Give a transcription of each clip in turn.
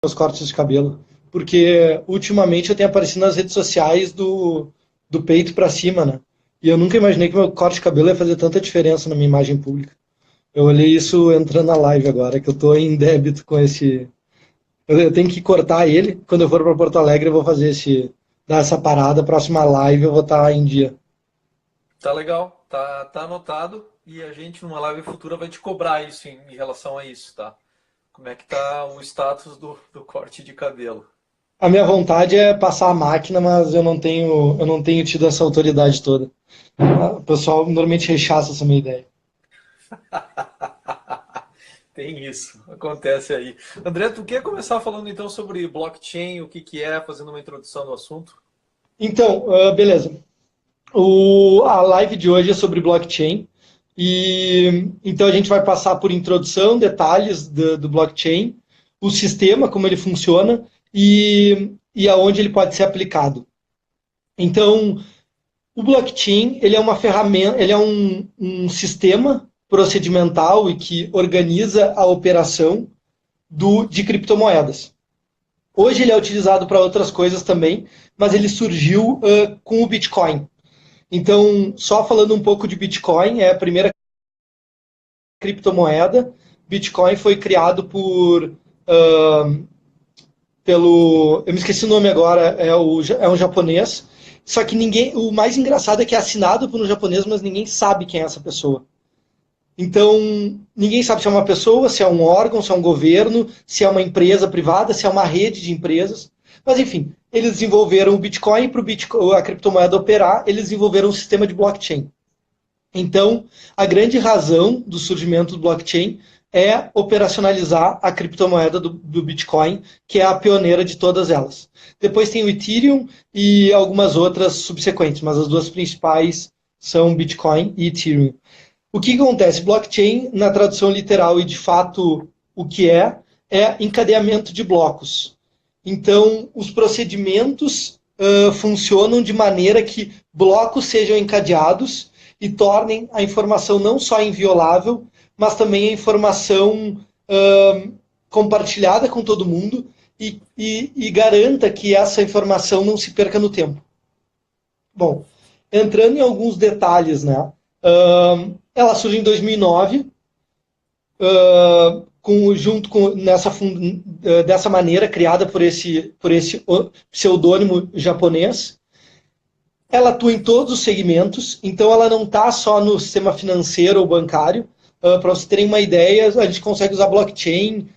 meus cortes de cabelo, porque ultimamente eu tenho aparecido nas redes sociais do peito pra cima, né? E eu nunca imaginei que meu corte de cabelo ia fazer tanta diferença na minha imagem pública. Eu olhei isso entrando na live agora, que eu tô em débito com esse. Eu tenho que cortar ele. Quando eu for para Porto Alegre, eu vou fazer dar essa parada. Próxima live eu vou estar em dia. Tá legal, tá anotado e a gente numa live futura vai te cobrar isso em relação a isso, tá? Como é que tá o status do corte de cabelo? A minha vontade é passar a máquina, mas eu não tenho tido essa autoridade toda. O pessoal normalmente rechaça essa minha ideia. Tem isso, acontece aí. André, tu quer começar falando então sobre blockchain, o que que é, fazendo uma introdução do assunto? Então, beleza. A live de hoje é sobre blockchain. E então a gente vai passar por introdução, detalhes do blockchain, o sistema, como ele funciona e aonde ele pode ser aplicado. Então, o blockchain ele é uma ferramenta, ele é um sistema procedimental e que organiza a operação de criptomoedas. Hoje ele é utilizado para outras coisas também, mas ele surgiu com o Bitcoin. Então, só falando um pouco de Bitcoin, é a primeira criptomoeda. Bitcoin foi criado pelo. Eu me esqueci o nome agora, é um japonês. Só que ninguém. O mais engraçado é que é assinado por um japonês, mas ninguém sabe quem é essa pessoa. Então, ninguém sabe se é uma pessoa, se é um órgão, se é um governo, se é uma empresa privada, se é uma rede de empresas. Mas, enfim, eles desenvolveram o Bitcoin para a criptomoeda operar, eles desenvolveram um sistema de blockchain. Então, a grande razão do surgimento do blockchain é operacionalizar a criptomoeda do Bitcoin, que é a pioneira de todas elas. Depois tem o Ethereum e algumas outras subsequentes, mas as duas principais são Bitcoin e Ethereum. O que acontece? Blockchain, na tradução literal e de fato o que é encadeamento de blocos. Então, os procedimentos funcionam de maneira que blocos sejam encadeados e tornem a informação não só inviolável, mas também a informação compartilhada com todo mundo e garanta que essa informação não se perca no tempo. Bom, entrando em alguns detalhes, né? Ela surge em 2009, dessa maneira, criada por esse pseudônimo japonês. Ela atua em todos os segmentos, então ela não está só no sistema financeiro ou bancário. Para vocês terem uma ideia, a gente consegue usar blockchain,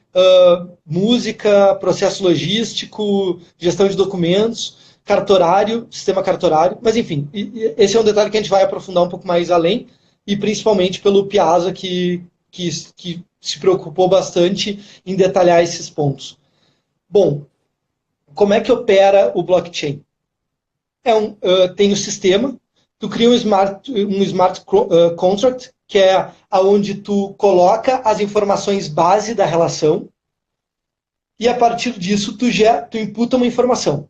música, processo logístico, gestão de documentos, cartorário, sistema cartorário. Mas, enfim, esse é um detalhe que a gente vai aprofundar um pouco mais além, e principalmente pelo Piazza, que se preocupou bastante em detalhar esses pontos. Bom, como é que opera o blockchain? Tem o sistema, tu cria um smart contract, que é onde tu coloca as informações base da relação, e a partir disso tu imputa uma informação.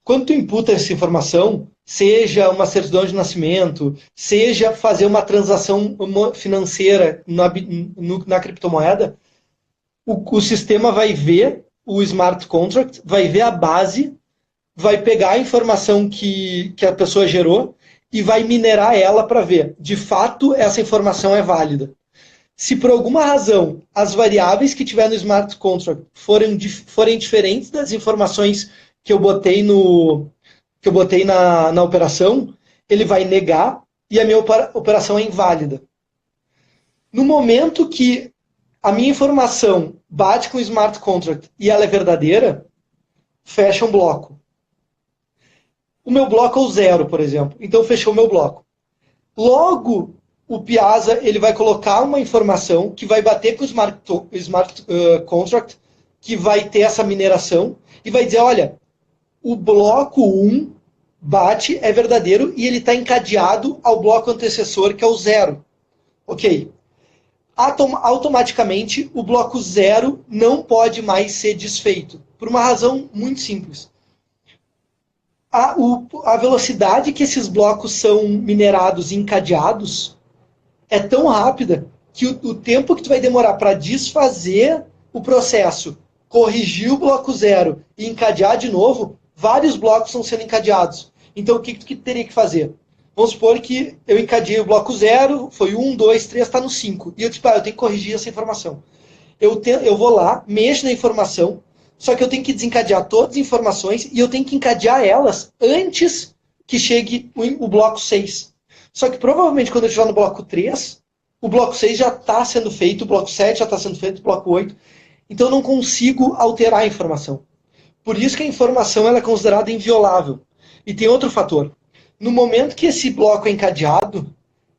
Quando tu imputa essa informação, seja uma certidão de nascimento, seja fazer uma transação financeira na criptomoeda, o sistema vai ver o smart contract, vai ver a base, vai pegar a informação que a pessoa gerou e vai minerar ela para ver, de fato, essa informação é válida. Se por alguma razão as variáveis que tiver no smart contract forem diferentes das informações que eu botei na operação, ele vai negar e a minha operação é inválida. No momento que a minha informação bate com o smart contract e ela é verdadeira, fecha um bloco. O meu bloco é o 0, por exemplo. Então fechou o meu bloco. Logo, o Piazza ele vai colocar uma informação que vai bater com o smart contract, que vai ter essa mineração, e vai dizer, olha, o bloco 1 bate, é verdadeiro, e ele está encadeado ao bloco antecessor, que é o 0. Ok. Automaticamente, o bloco 0 não pode mais ser desfeito, por uma razão muito simples. A velocidade que esses blocos são minerados e encadeados é tão rápida que o tempo que tu vai demorar para desfazer o processo corrigir o bloco 0 e encadear de novo, vários blocos estão sendo encadeados. Então, o que tu teria que fazer? Vamos supor que eu encadeei o bloco 0, foi 1, 2, 3, está no 5. E eu disse, eu tenho que corrigir essa informação. Eu vou lá, mexo na informação, só que eu tenho que desencadear todas as informações e eu tenho que encadear elas antes que chegue o bloco 6. Só que provavelmente quando eu estiver no bloco 3, o bloco 6 já está sendo feito, o bloco 7 já está sendo feito, o bloco 8. Então eu não consigo alterar a informação. Por isso que a informação ela é considerada inviolável. E tem outro fator. No momento que esse bloco é encadeado,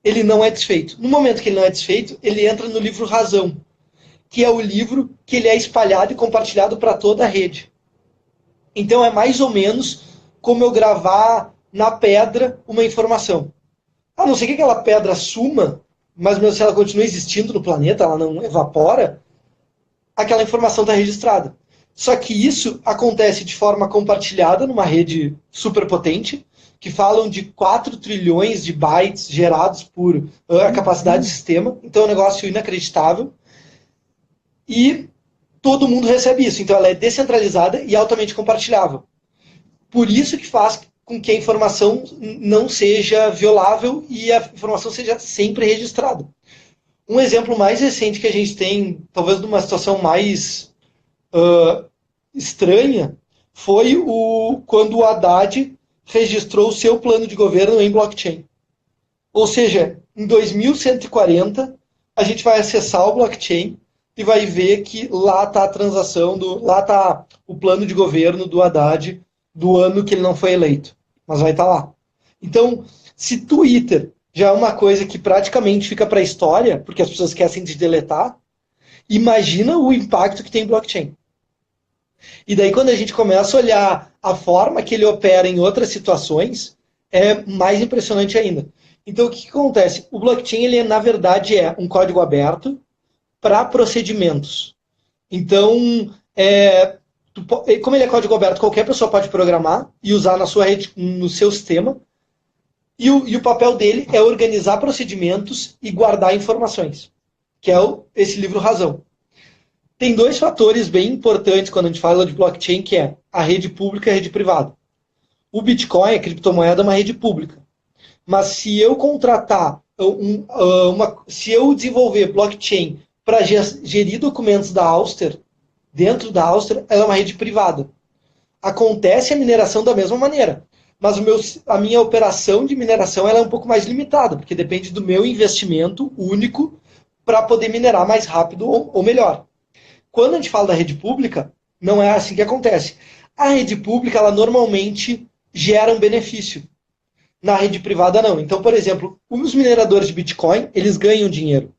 ele não é desfeito. No momento que ele não é desfeito, ele entra no livro razão, que é o livro que ele é espalhado e compartilhado para toda a rede. Então é mais ou menos como eu gravar na pedra uma informação. A não ser que aquela pedra suma, mas mesmo se ela continua existindo no planeta, ela não evapora, aquela informação está registrada. Só que isso acontece de forma compartilhada numa rede superpotente, que falam de 4 trilhões de bytes gerados por a capacidade do sistema. Então é um negócio inacreditável. E todo mundo recebe isso. Então ela é descentralizada e altamente compartilhável. Por isso que faz com que a informação não seja violável e a informação seja sempre registrada. Um exemplo mais recente que a gente tem, talvez de uma situação mais estranha, foi quando o Haddad registrou o seu plano de governo em blockchain. Ou seja, em 2140, a gente vai acessar o blockchain e vai ver que lá está a transação, lá está o plano de governo do Haddad do ano que ele não foi eleito. Mas vai estar lá. Então, se Twitter já é uma coisa que praticamente fica para a história, porque as pessoas esquecem de deletar, imagina o impacto que tem blockchain. E daí quando a gente começa a olhar a forma que ele opera em outras situações, é mais impressionante ainda. Então o que acontece? O blockchain, ele na verdade é um código aberto para procedimentos. Então, como ele é código aberto, qualquer pessoa pode programar e usar na sua rede, no seu sistema. E o papel dele é organizar procedimentos e guardar informações, que é esse livro razão. Tem 2 fatores bem importantes quando a gente fala de blockchain, que é a rede pública e a rede privada. O Bitcoin, a criptomoeda, é uma rede pública. Mas se eu contratar, se eu desenvolver blockchain para gerir documentos da Auster, dentro da Auster, ela é uma rede privada. Acontece a mineração da mesma maneira. Mas a minha operação de mineração ela é um pouco mais limitada, porque depende do meu investimento único para poder minerar mais rápido ou melhor. Quando a gente fala da rede pública, não é assim que acontece. A rede pública, ela normalmente gera um benefício. Na rede privada, não. Então, por exemplo, os mineradores de Bitcoin, eles ganham dinheiro.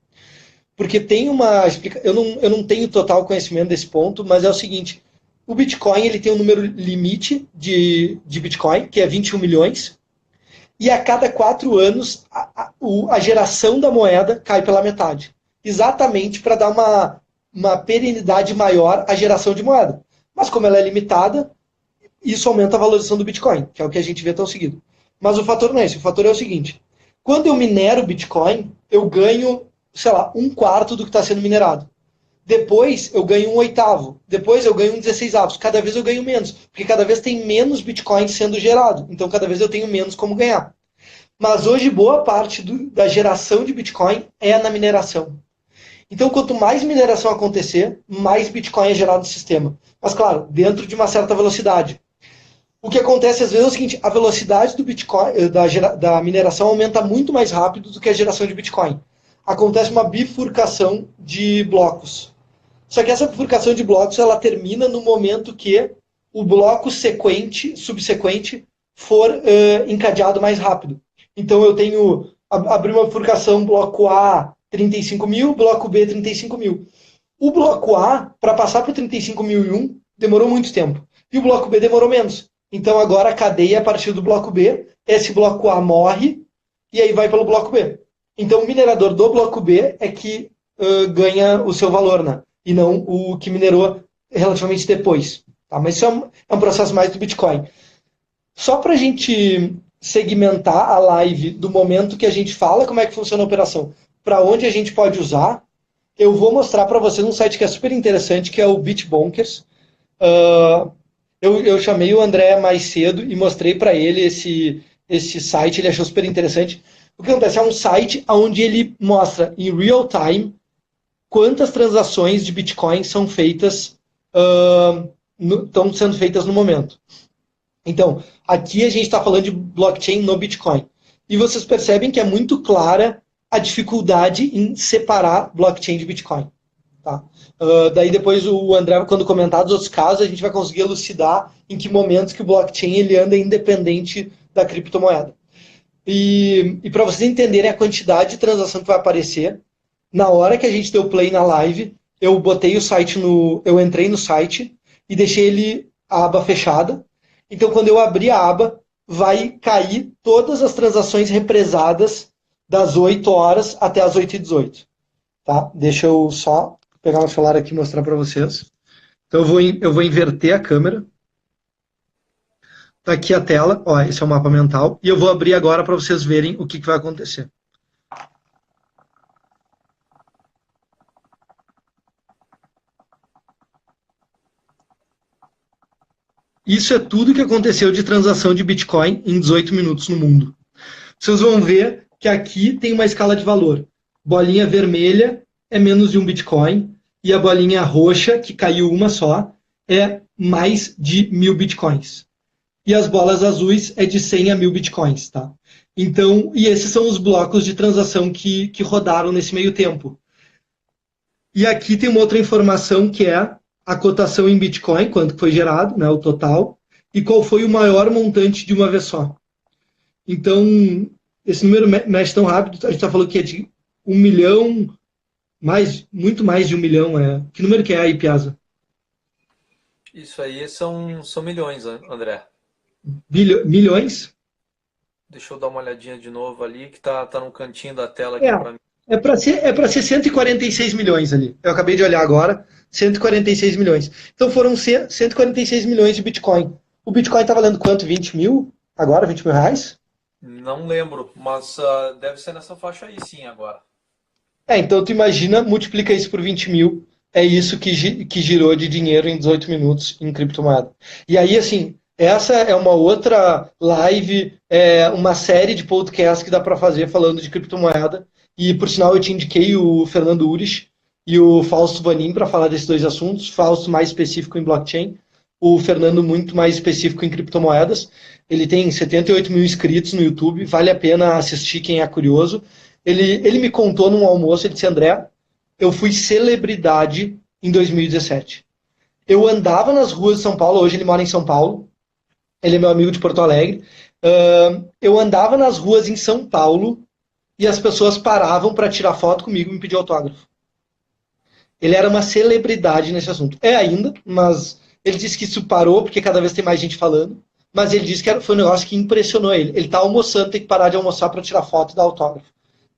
Porque tem uma explicação. Eu não tenho total conhecimento desse ponto, mas é o seguinte. O Bitcoin ele tem um número limite de Bitcoin, que é 21 milhões. E a cada 4 anos, a geração da moeda cai pela metade. Exatamente para dar uma perenidade maior à geração de moeda. Mas como ela é limitada, isso aumenta a valorização do Bitcoin, que é o que a gente vê tão seguido. Mas o fator não é esse. O fator é o seguinte. Quando eu minero Bitcoin, eu ganho, sei lá, 1/4 do que está sendo minerado. Depois eu ganho 1/8. Depois eu ganho 1/16. Cada vez eu ganho menos. Porque cada vez tem menos Bitcoin sendo gerado. Então cada vez eu tenho menos como ganhar. Mas hoje boa parte da geração de Bitcoin é na mineração. Então quanto mais mineração acontecer, mais Bitcoin é gerado no sistema. Mas claro, dentro de uma certa velocidade. O que acontece às vezes é o seguinte, a velocidade do Bitcoin, da mineração aumenta muito mais rápido do que a geração de Bitcoin. Acontece uma bifurcação de blocos. Só que essa bifurcação de blocos ela termina no momento que o bloco subsequente for encadeado mais rápido. Então eu tenho abrir uma bifurcação bloco A 35 mil, bloco B 35 mil. O bloco A, para passar para o 35.001, demorou muito tempo. E o bloco B demorou menos. Então agora a cadeia, a partir do bloco B, esse bloco A morre e aí vai pelo bloco B. Então o minerador do bloco B é que ganha o seu valor, né? E não o que minerou relativamente depois. Tá? Mas isso é um processo mais do Bitcoin. Só para a gente segmentar a live do momento que a gente fala como é que funciona a operação, para onde a gente pode usar, eu vou mostrar para vocês um site que é super interessante, que é o Bitbonkers. Uh, eu chamei o André mais cedo e mostrei para ele esse site, ele achou super interessante. O que acontece? É um site onde ele mostra em real time quantas transações de Bitcoin são feitas, estão sendo feitas no momento. Então, aqui a gente está falando de blockchain no Bitcoin. E vocês percebem que é muito clara a dificuldade em separar blockchain de Bitcoin. Tá? Daí depois o André, quando comentar dos outros casos, a gente vai conseguir elucidar em que momentos que o blockchain ele anda independente da criptomoeda. E para vocês entenderem a quantidade de transação que vai aparecer, na hora que a gente deu play na live, eu botei o site eu entrei no site e deixei a aba fechada. Então, quando eu abrir a aba, vai cair todas as transações represadas das 8 horas até as 8h18. Tá? Deixa eu só pegar meu celular aqui e mostrar para vocês. Então, eu vou inverter a câmera. Tá aqui a tela. Ó, esse é o mapa mental. E eu vou abrir agora para vocês verem o que vai acontecer. Isso é tudo que aconteceu de transação de Bitcoin em 18 minutos no mundo. Vocês vão ver que aqui tem uma escala de valor. Bolinha vermelha é menos de 1 Bitcoin e a bolinha roxa, que caiu uma só, é mais de 1.000 Bitcoins. E as bolas azuis é de 100 a 1.000 Bitcoins. Tá? Então, e esses são os blocos de transação que rodaram nesse meio tempo. E aqui tem uma outra informação que é a cotação em Bitcoin, quanto foi gerado, né, o total, e qual foi o maior montante de uma vez só. Então, esse número mexe tão rápido, a gente está falando que é de 1 milhão, muito mais de 1 milhão. Que número que é aí, Piazza? Isso aí são milhões, André. Milhões? Deixa eu dar uma olhadinha de novo ali, que tá no cantinho da tela aqui para mim. É para ser 146 milhões ali. Eu acabei de olhar agora, 146 milhões. Então foram 146 milhões de Bitcoin. O Bitcoin está valendo quanto? 20 mil? Agora, 20 mil reais? Não lembro, mas deve ser nessa faixa aí sim agora. Então tu imagina, multiplica isso por 20 mil. É isso que girou de dinheiro em 18 minutos em criptomoeda. E aí, assim, essa é uma outra live, uma série de podcasts que dá para fazer falando de criptomoeda. E, por sinal, eu te indiquei o Fernando Urich e o Fausto Vanin para falar desses dois assuntos. Fausto mais específico em blockchain, o Fernando muito mais específico em criptomoedas. Ele tem 78 mil inscritos no YouTube, vale a pena assistir quem é curioso. Ele me contou num almoço, ele disse, André, eu fui celebridade em 2017. Eu andava nas ruas de São Paulo, hoje ele mora em São Paulo, ele é meu amigo de Porto Alegre. Eu andava nas ruas em São Paulo e as pessoas paravam para tirar foto comigo e me pedir autógrafo. Ele era uma celebridade nesse assunto. É ainda, mas ele disse que isso parou porque cada vez tem mais gente falando. Mas ele disse que foi um negócio que impressionou ele. Ele está almoçando, tem que parar de almoçar para tirar foto e dar autógrafo.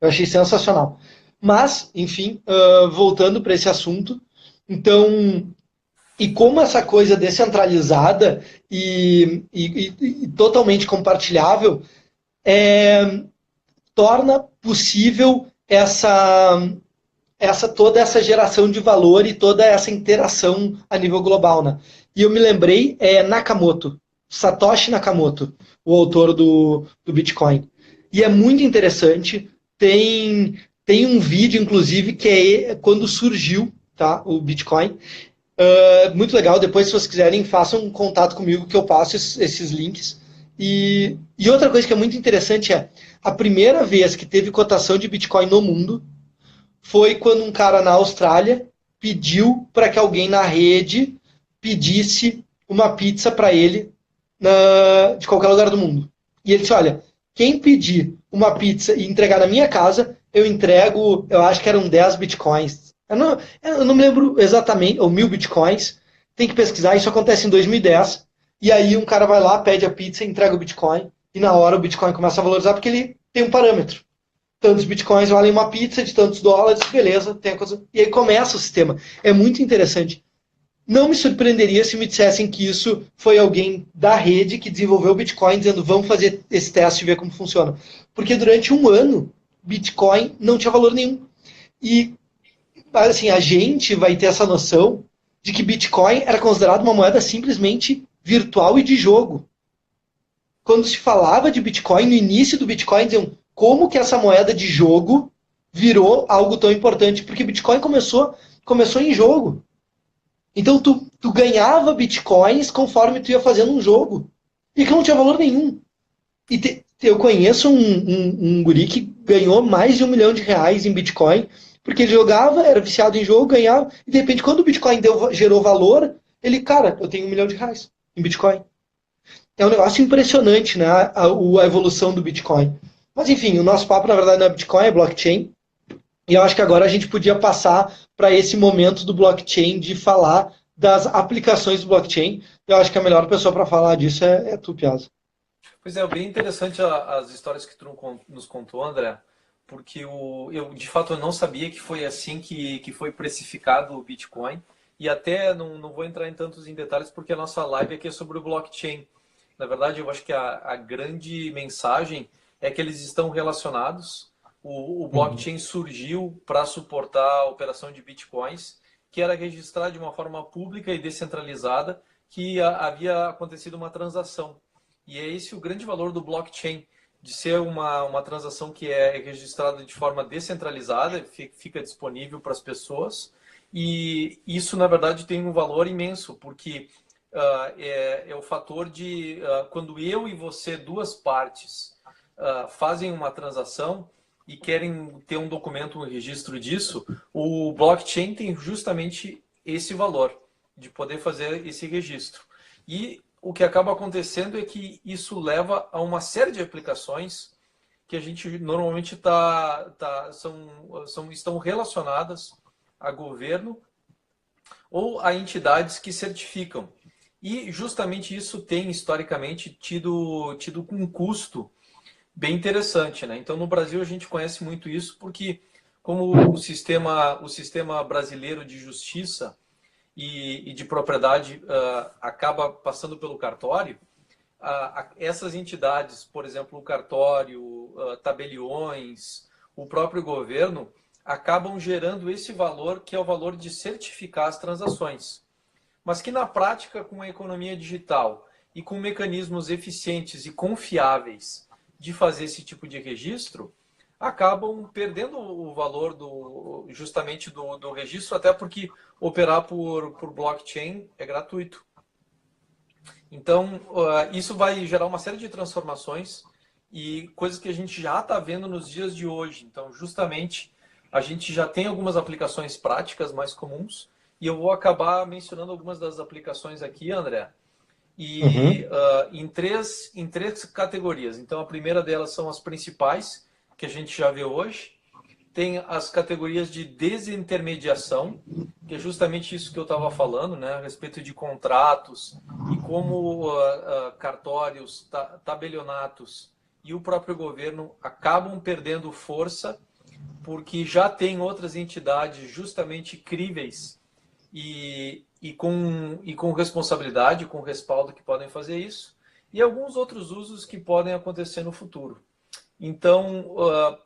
Eu achei sensacional. Mas, enfim, voltando para esse assunto, então, e como essa coisa descentralizada e totalmente compartilhável torna possível toda essa geração de valor e toda essa interação a nível global, né? E eu me lembrei, Nakamoto, Satoshi Nakamoto, o autor do Bitcoin. E é muito interessante, tem um vídeo, inclusive, que é quando surgiu, tá, o Bitcoin. Muito legal, depois, se vocês quiserem, façam um contato comigo que eu passo esses links. E outra coisa que é muito interessante a primeira vez que teve cotação de Bitcoin no mundo foi quando um cara na Austrália pediu para que alguém na rede pedisse uma pizza para ele de qualquer lugar do mundo. E ele disse, olha, quem pedir uma pizza e entregar na minha casa, eu entrego, eu acho que eram 10 Bitcoins. Eu não me lembro exatamente, ou 1.000 Bitcoins. Tem que pesquisar, isso acontece em 2010. E aí um cara vai lá, pede a pizza, entrega o Bitcoin, e na hora o Bitcoin começa a valorizar porque ele tem um parâmetro. Tantos Bitcoins valem uma pizza de tantos dólares, beleza, tem a coisa. E aí começa o sistema. É muito interessante. Não me surpreenderia se me dissessem que isso foi alguém da rede que desenvolveu o Bitcoin, dizendo, vamos fazer esse teste e ver como funciona. Porque durante um ano, Bitcoin não tinha valor nenhum. E assim, a gente vai ter essa noção de que Bitcoin era considerado uma moeda simplesmente virtual e de jogo. Quando se falava de Bitcoin, no início do Bitcoin, diziam como que essa moeda de jogo virou algo tão importante, porque Bitcoin começou em jogo. Então tu ganhava Bitcoins conforme tu ia fazendo um jogo. E que não tinha valor nenhum. Eu conheço um guri que ganhou mais de R$ 1 milhão em Bitcoin, porque ele jogava, era viciado em jogo, ganhava, e de repente, quando o Bitcoin gerou valor, ele, cara, eu tenho R$ 1 milhão em Bitcoin. É um negócio impressionante, né? A evolução do Bitcoin. Mas enfim, o nosso papo, na verdade, não é Bitcoin, é blockchain. E eu acho que agora a gente podia passar para esse momento do blockchain de falar das aplicações do blockchain. Eu acho que a melhor pessoa para falar disso é tu, Piazza. Pois é, bem interessante as histórias que tu nos contou, André, porque eu de fato eu não sabia que foi assim que foi precificado o Bitcoin, e até não vou entrar em tantos em detalhes porque a nossa live aqui é sobre o blockchain. Na verdade, eu acho que a grande mensagem é que eles estão relacionados. O blockchain surgiu para suportar a operação de Bitcoins, que era registrar de uma forma pública e descentralizada que havia acontecido uma transação. E é esse o grande valor do blockchain, de ser uma transação que é registrada de forma descentralizada, fica disponível para as pessoas. E isso, na verdade, tem um valor imenso, porque é o fator de quando eu e você, duas partes, fazem uma transação e querem ter um documento, um registro disso, o blockchain tem justamente esse valor de poder fazer esse registro. E o que acaba acontecendo é que isso leva a uma série de aplicações que a gente normalmente estão relacionadas a governo ou a entidades que certificam. E justamente isso tem historicamente tido um custo bem interessante, né? Então no Brasil a gente conhece muito isso porque como o sistema brasileiro de justiça e de propriedade acaba passando pelo cartório, essas entidades, por exemplo, o cartório, tabeliões, o próprio governo, acabam gerando esse valor que é o valor de certificar as transações. Mas que na prática, com a economia digital e com mecanismos eficientes e confiáveis de fazer esse tipo de registro, acabam perdendo o valor justamente do registro, até porque operar por blockchain é gratuito. Então, isso vai gerar uma série de transformações e coisas que a gente já está vendo nos dias de hoje. Então, justamente, a gente já tem algumas aplicações práticas mais comuns e eu vou acabar mencionando algumas das aplicações aqui, André, e Uhum. em três categorias. Então, a primeira delas são as principais, que a gente já vê hoje. Tem as categorias de desintermediação, que é justamente isso que eu estava falando, né, a respeito de contratos e como cartórios, tabelionatos e o próprio governo acabam perdendo força porque já tem outras entidades justamente críveis e com responsabilidade, com respaldo que podem fazer isso, e alguns outros usos que podem acontecer no futuro. Então,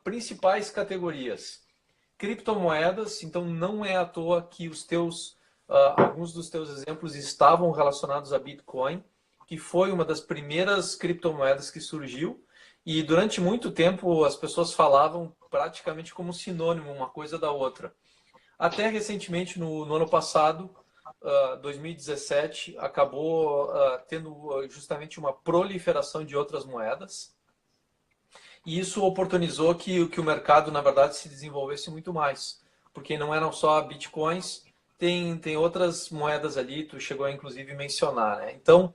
principais categorias. Criptomoedas, então não é à toa que alguns dos teus exemplos estavam relacionados a Bitcoin, que foi uma das primeiras criptomoedas que surgiu, e durante muito tempo as pessoas falavam praticamente como sinônimo uma coisa da outra. Até recentemente, no ano passado, 2017, acabou tendo justamente uma proliferação de outras moedas, e isso oportunizou que o mercado, na verdade, se desenvolvesse muito mais. Porque não eram só bitcoins, tem outras moedas ali, tu chegou a inclusive mencionar, né? Então,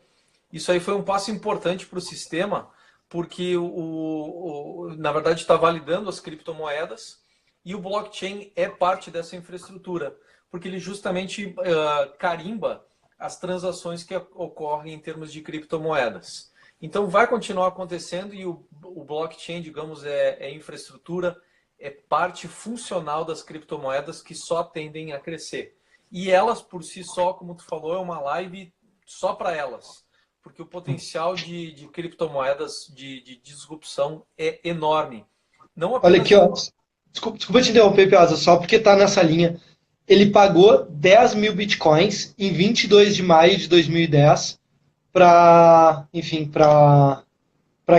isso aí foi um passo importante para o sistema, porque na verdade está validando as criptomoedas e o blockchain é parte dessa infraestrutura, porque ele justamente carimba as transações que ocorrem em termos de criptomoedas. Então vai continuar acontecendo e o blockchain, digamos, é infraestrutura, é parte funcional das criptomoedas que só tendem a crescer. E elas, por si só, como tu falou, é uma live só para elas. Porque o potencial de criptomoedas de disrupção é enorme. Não Olha apenas aqui, ó. Desculpa te interromper, Piazza, só porque tá nessa linha. ele pagou 10 mil bitcoins em 22 de maio de 2010 para, enfim, para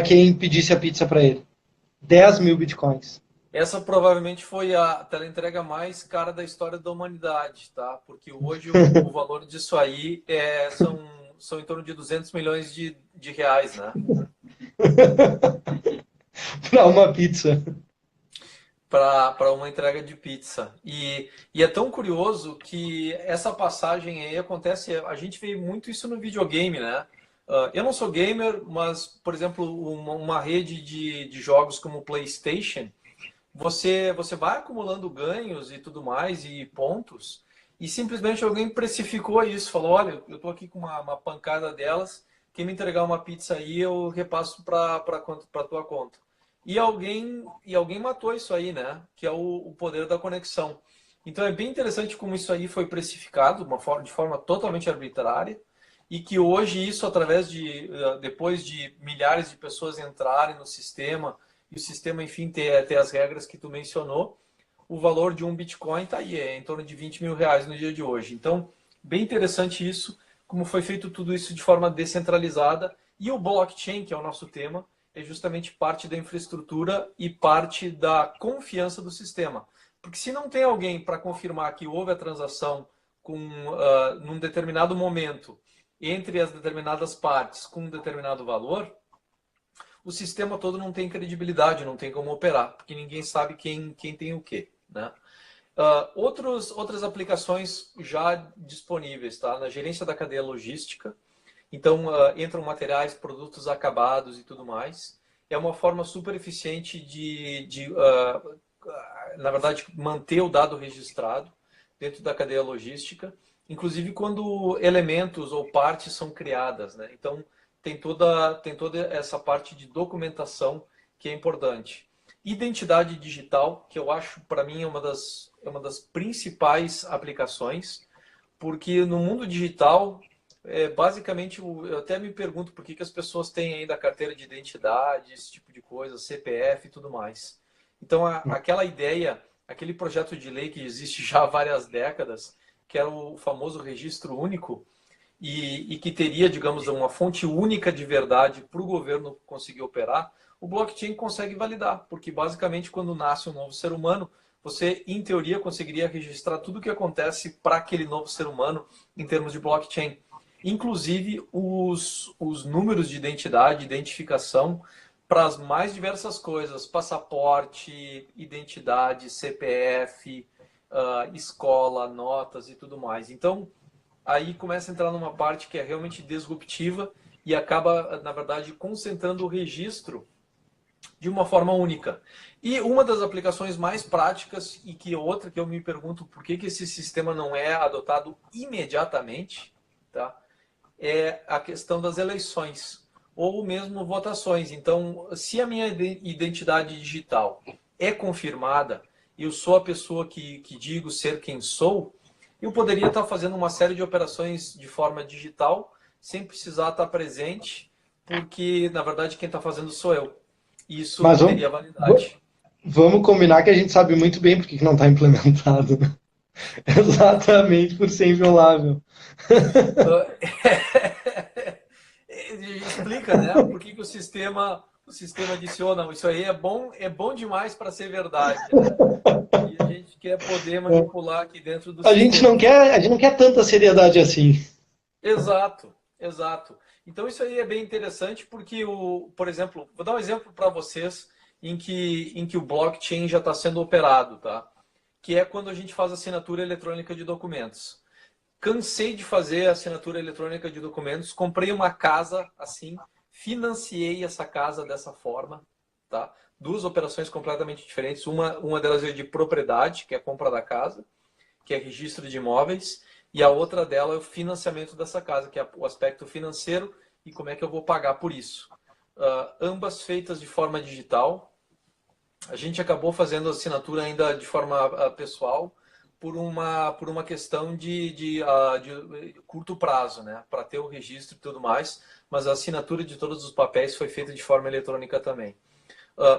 quem pedisse a pizza para ele. 10 mil bitcoins. Essa provavelmente foi a teleentrega mais cara da história da humanidade, tá? Porque hoje o valor disso aí são em torno de 200 milhões de reais, né? Para uma pizza. Para uma entrega de pizza. E é tão curioso que essa passagem aí acontece, a gente vê muito isso no videogame, né? Eu não sou gamer, mas, por exemplo, uma rede de jogos como o PlayStation, você vai acumulando ganhos e tudo mais, e pontos, e simplesmente alguém precificou isso, falou, olha, eu estou aqui com uma pancada delas, quem me entregar uma pizza aí, eu repasso para a tua conta. E alguém matou isso aí, né? Que é o poder da conexão. Então é bem interessante como isso aí foi precificado de forma totalmente arbitrária, e que hoje isso, depois de milhares de pessoas entrarem no sistema, e o sistema, enfim, ter as regras que tu mencionou, o valor de um Bitcoin está aí, é em torno de 20 mil reais no dia de hoje. Então, bem interessante isso, como foi feito tudo isso de forma descentralizada. E o blockchain, que é o nosso tema, é justamente parte da infraestrutura e parte da confiança do sistema. Porque se não tem alguém para confirmar que houve a transação num determinado momento, entre as determinadas partes, com um determinado valor, o sistema todo não tem credibilidade, não tem como operar, porque ninguém sabe quem tem o quê, né? Outras aplicações já disponíveis, tá? Na gerência da cadeia logística. Então, entram materiais, produtos acabados e tudo mais. É uma forma super eficiente na verdade, manter o dado registrado dentro da cadeia logística, inclusive quando elementos ou partes são criadas, né? Então, tem toda essa parte de documentação que é importante. Identidade digital, que eu acho, para mim, é uma das principais aplicações, porque no mundo digital, basicamente, eu até me pergunto por que as pessoas têm ainda carteira de identidade, esse tipo de coisa, CPF e tudo mais. Então, aquela ideia, aquele projeto de lei que existe já há várias décadas, que era o famoso registro único, e que teria, digamos, uma fonte única de verdade para o governo conseguir operar, o blockchain consegue validar, porque basicamente quando nasce um novo ser humano, você, em teoria, conseguiria registrar tudo o que acontece para aquele novo ser humano em termos de blockchain. Inclusive os números de identidade, identificação, para as mais diversas coisas, passaporte, identidade, CPF, escola, notas e tudo mais. Então, aí começa a entrar numa parte que é realmente disruptiva e acaba, na verdade, concentrando o registro de uma forma única. E uma das aplicações mais práticas, e que outra que eu me pergunto por que esse sistema não é adotado imediatamente, tá? É a questão das eleições, ou mesmo votações. Então, se a minha identidade digital é confirmada, e eu sou a pessoa que digo ser quem sou, eu poderia estar fazendo uma série de operações de forma digital, sem precisar estar presente, porque, na verdade, quem está fazendo sou eu. E isso Mas teria validade. vamos combinar que a gente sabe muito bem por que não está implementado, né? Exatamente por ser inviolável. Explica, né? Por que o sistema disse, oh, não, isso aí é bom demais para ser verdade, né? E a gente quer poder manipular aqui dentro do A gente sistema. não quer, a gente não quer tanta seriedade assim. Exato, exato. Então isso aí é bem interessante porque, por exemplo, vou dar um exemplo para vocês em que o blockchain já está sendo operado, tá? Que é quando a gente faz assinatura eletrônica de documentos. Cansei de fazer assinatura eletrônica de documentos, comprei uma casa assim, financiei essa casa dessa forma, tá? Duas operações completamente diferentes. Uma delas é de propriedade, que é a compra da casa, que é registro de imóveis, e a outra dela é o financiamento dessa casa, que é o aspecto financeiro e como é que eu vou pagar por isso. Ambas feitas de forma digital. A gente acabou fazendo a assinatura ainda de forma pessoal por uma questão de curto prazo, né? Para ter o registro e tudo mais, mas a assinatura de todos os papéis foi feita de forma eletrônica também.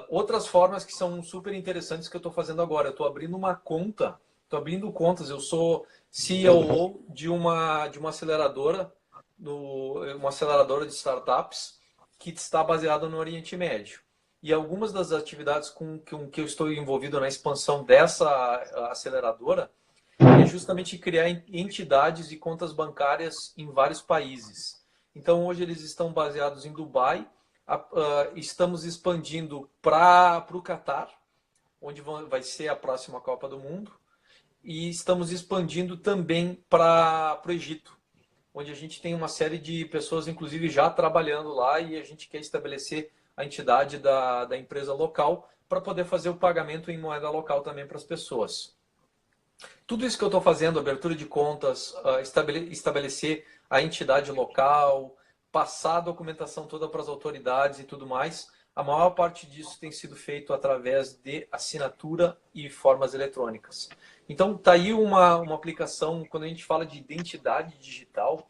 Outras formas que são super interessantes que eu estou fazendo agora. Eu estou abrindo uma conta Estou abrindo contas, eu sou CEO de uma aceleradora, uma aceleradora de startups que está baseada no Oriente Médio. E algumas das atividades com que eu estou envolvido na expansão dessa aceleradora é justamente criar entidades e contas bancárias em vários países. Então, hoje eles estão baseados em Dubai, estamos expandindo para o Catar, onde vai ser a próxima Copa do Mundo, e estamos expandindo também para o Egito, onde a gente tem uma série de pessoas, inclusive, já trabalhando lá, e a gente quer estabelecer a entidade da empresa local para poder fazer o pagamento em moeda local também para as pessoas. Tudo isso que eu estou fazendo, abertura de contas, estabelecer a entidade local, passar a documentação toda para as autoridades e tudo mais, a maior parte disso tem sido feito através de assinatura e formas eletrônicas. Então, está aí uma aplicação, quando a gente fala de identidade digital,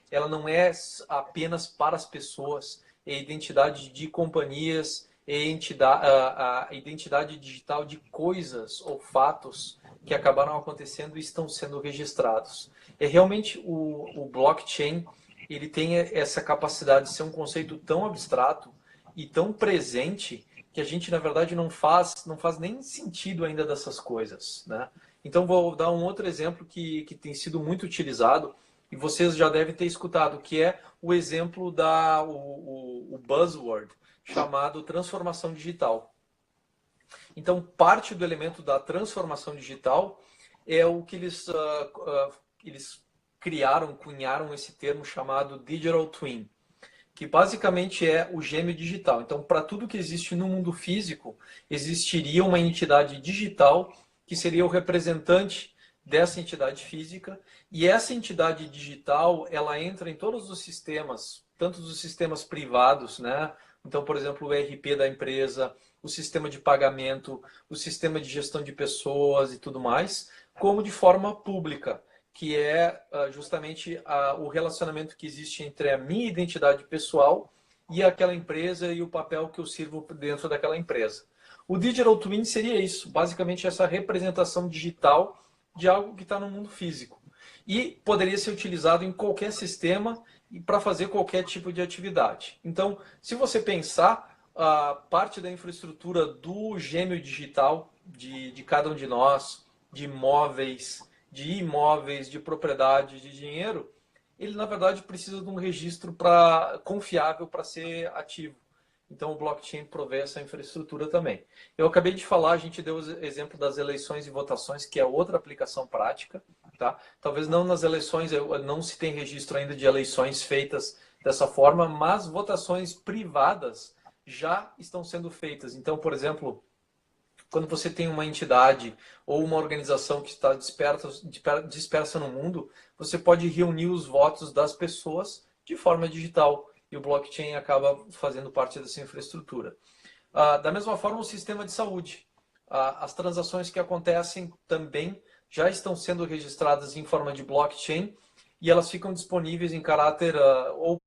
ela não é apenas para as pessoas, é identidade de companhias, é a identidade digital de coisas ou fatos que acabaram acontecendo e estão sendo registrados. É realmente o blockchain, ele tem essa capacidade de ser um conceito tão abstrato e tão presente que a gente, na verdade, não faz nem sentido ainda dessas coisas, né? Então, vou dar um outro exemplo que tem sido muito utilizado e vocês já devem ter escutado, que é o exemplo o buzzword chamado transformação digital. Então, parte do elemento da transformação digital é o que eles criaram, cunharam esse termo chamado Digital Twin, que basicamente é o gêmeo digital. Então, para tudo que existe no mundo físico, existiria uma entidade digital que seria o representante dessa entidade física, e essa entidade digital, ela entra em todos os sistemas, tanto dos sistemas privados, né? Então, por exemplo, o ERP da empresa, o sistema de pagamento, o sistema de gestão de pessoas e tudo mais, como de forma pública, que é justamente o relacionamento que existe entre a minha identidade pessoal e aquela empresa e o papel que eu sirvo dentro daquela empresa. O Digital Twin seria isso, basicamente essa representação digital de algo que está no mundo físico. E poderia ser utilizado em qualquer sistema e para fazer qualquer tipo de atividade. Então, se você pensar, a parte da infraestrutura do gêmeo digital de cada um de nós, de imóveis, de propriedade, de dinheiro, ele na verdade precisa de um registro confiável para ser ativo. Então o blockchain provê essa infraestrutura também. Eu acabei de falar, a gente deu o exemplo das eleições e votações, que é outra aplicação prática. Tá? Talvez não nas eleições, não se tem registro ainda de eleições feitas dessa forma, mas votações privadas já estão sendo feitas. Então, por exemplo, quando você tem uma entidade ou uma organização que está dispersa no mundo, você pode reunir os votos das pessoas de forma digital. E o blockchain acaba fazendo parte dessa infraestrutura. Da mesma forma, o sistema de saúde. As transações que acontecem também já estão sendo registradas em forma de blockchain e elas ficam disponíveis em caráter ou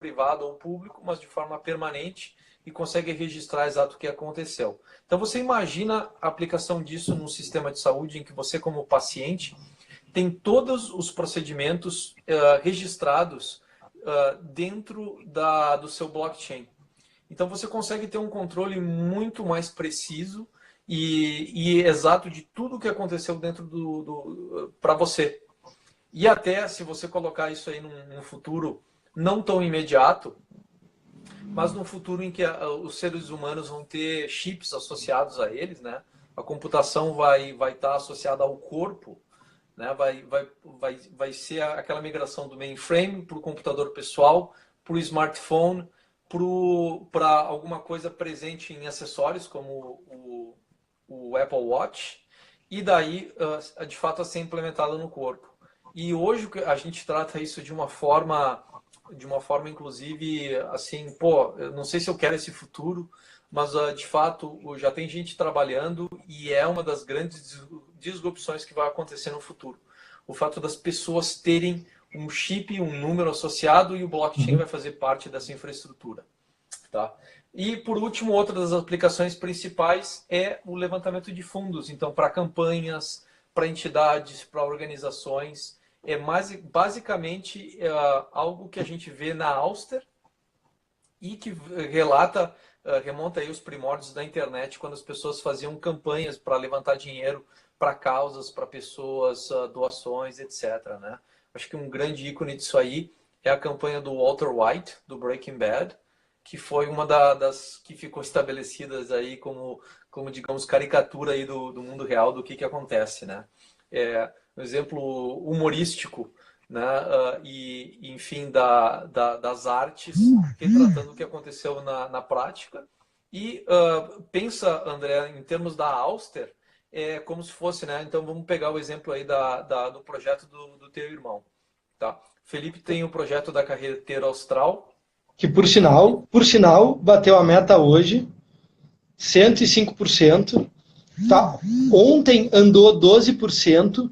privado ou público, mas de forma permanente e consegue registrar exato o que aconteceu. Então você imagina a aplicação disso num sistema de saúde em que você, como paciente, tem todos os procedimentos registrados dentro do seu blockchain. Então você consegue ter um controle muito mais preciso e exato de tudo o que aconteceu dentro para você. E até se você colocar isso aí num futuro não tão imediato, mas num futuro em que os seres humanos vão ter chips associados a eles, né? A computação vai estar associada ao corpo, né? Vai ser aquela migração do mainframe para o computador pessoal, para o smartphone, para alguma coisa presente em acessórios, como o Apple Watch, e daí, de fato, a ser implementada no corpo. E hoje a gente trata isso de uma forma inclusive, assim, eu não sei se eu quero esse futuro, mas de fato já tem gente trabalhando e é uma das grandes disrupções que vai acontecer no futuro. O fato das pessoas terem um chip, um número associado e o blockchain vai fazer parte dessa infraestrutura. Tá? E, por último, outra das aplicações principais é o levantamento de fundos. Então, para campanhas, para entidades, para organizações. É basicamente algo que a gente vê na Auster e que remonta aí os primórdios da internet, quando as pessoas faziam campanhas para levantar dinheiro para causas, para pessoas, doações, etc. Né? Acho que um grande ícone disso aí é a campanha do Walter White, do Breaking Bad, que foi uma das que ficou estabelecidas aí como digamos, caricatura aí do mundo real do que acontece, né? Um exemplo humorístico, né? Enfim, das artes, retratando o que aconteceu na prática. E pensa, André, em termos da Auster, como se fosse, né? Então vamos pegar o exemplo aí do projeto do teu irmão, tá? Felipe tem o projeto da carreteira austral, Que por sinal, bateu a meta hoje, 105%. Tá? Ontem andou 12%,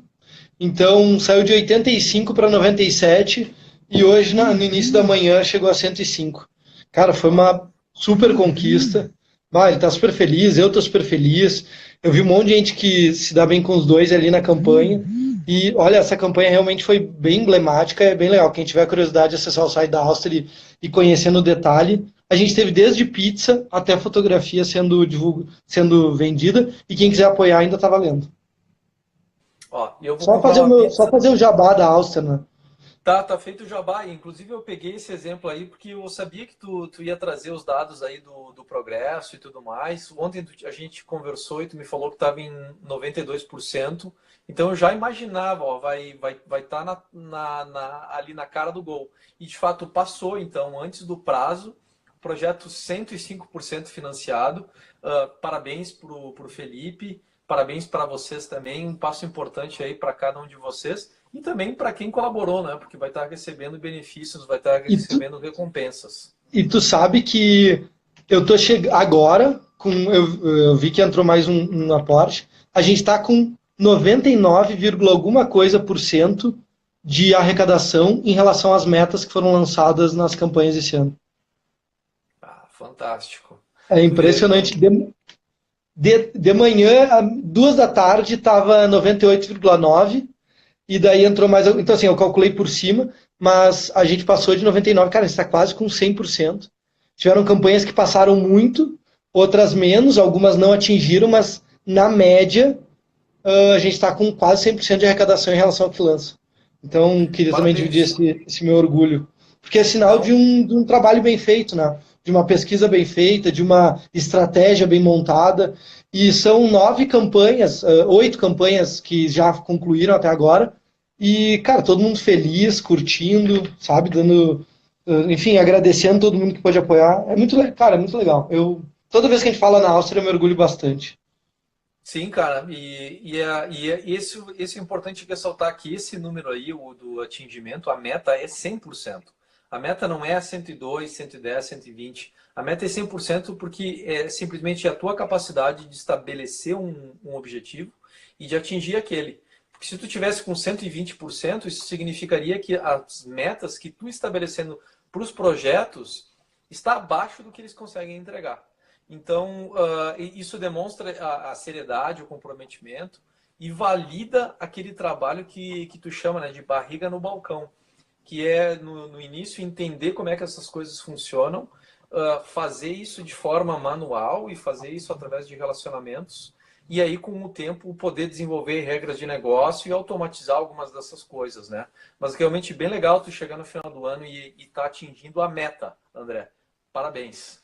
então saiu de 85 para 97 e hoje no início da manhã chegou a 105. Cara, foi uma super conquista. Ele tá super feliz, eu tô super feliz. Eu vi um monte de gente que se dá bem com os dois ali na campanha. E olha, essa campanha realmente foi bem emblemática, é bem legal. Quem tiver curiosidade de acessar o site da Auster e conhecer no detalhe, a gente teve desde pizza até fotografia sendo vendida, e quem quiser apoiar ainda está valendo. Ó, eu vou comprar uma Só pizza. fazer o jabá da Auster, né? Tá feito o jabá. Inclusive, eu peguei esse exemplo aí porque eu sabia que tu ia trazer os dados aí do progresso e tudo mais. Ontem a gente conversou e tu me falou que estava em 92%. Então, eu já imaginava, ó, vai estar ali na cara do gol. E, de fato, passou. Então, antes do prazo, projeto 105% financiado. Parabéns para o Felipe. Parabéns para vocês também. Um passo importante aí para cada um de vocês. E também para quem colaborou, né? Porque vai estar recebendo benefícios, vai estar recebendo recompensas. E tu sabe que eu tô chegando agora, eu vi que entrou mais um aporte, a gente está com 99, alguma coisa por cento de arrecadação em relação às metas que foram lançadas nas campanhas esse ano. Fantástico. É impressionante. De manhã, às 2 da tarde, estava 98,9 e daí entrou mais. Então, assim, eu calculei por cima, mas a gente passou de 99. Cara, está quase com 100%. Tiveram campanhas que passaram muito, outras menos, algumas não atingiram, mas na média a gente está com quase 100% de arrecadação em relação ao que lança. Então, queria também dividir Parabéns. esse meu orgulho. Porque é sinal Não, de um trabalho bem feito, né? De uma pesquisa bem feita, de uma estratégia bem montada. E são 9 campanhas, 8 campanhas que já concluíram até agora. E, cara, todo mundo feliz, curtindo, sabe? Dando, enfim, agradecendo todo mundo que pode apoiar. É muito, cara, é muito legal. Toda vez que a gente fala na Áustria, eu me orgulho bastante. sim, cara. Esse é importante ressaltar que esse número aí, o do atingimento, a meta é 100%. A meta não é 102, 110, 120. A meta é 100% porque é simplesmente a tua capacidade de estabelecer um objetivo e de atingir aquele. Porque se tu tivesse com 120%, isso significaria que as metas que tu estabelecendo para os projetos está abaixo do que eles conseguem entregar. Então, isso demonstra a seriedade, o comprometimento e valida aquele trabalho que tu chama, né, de barriga no balcão, que é, no início, entender como é que essas coisas funcionam, fazer isso de forma manual e fazer isso através de relacionamentos, e aí, com o tempo, poder desenvolver regras de negócio e automatizar algumas dessas coisas, né? Mas realmente bem legal tu chegar no final do ano e tá atingindo a meta, André. Parabéns.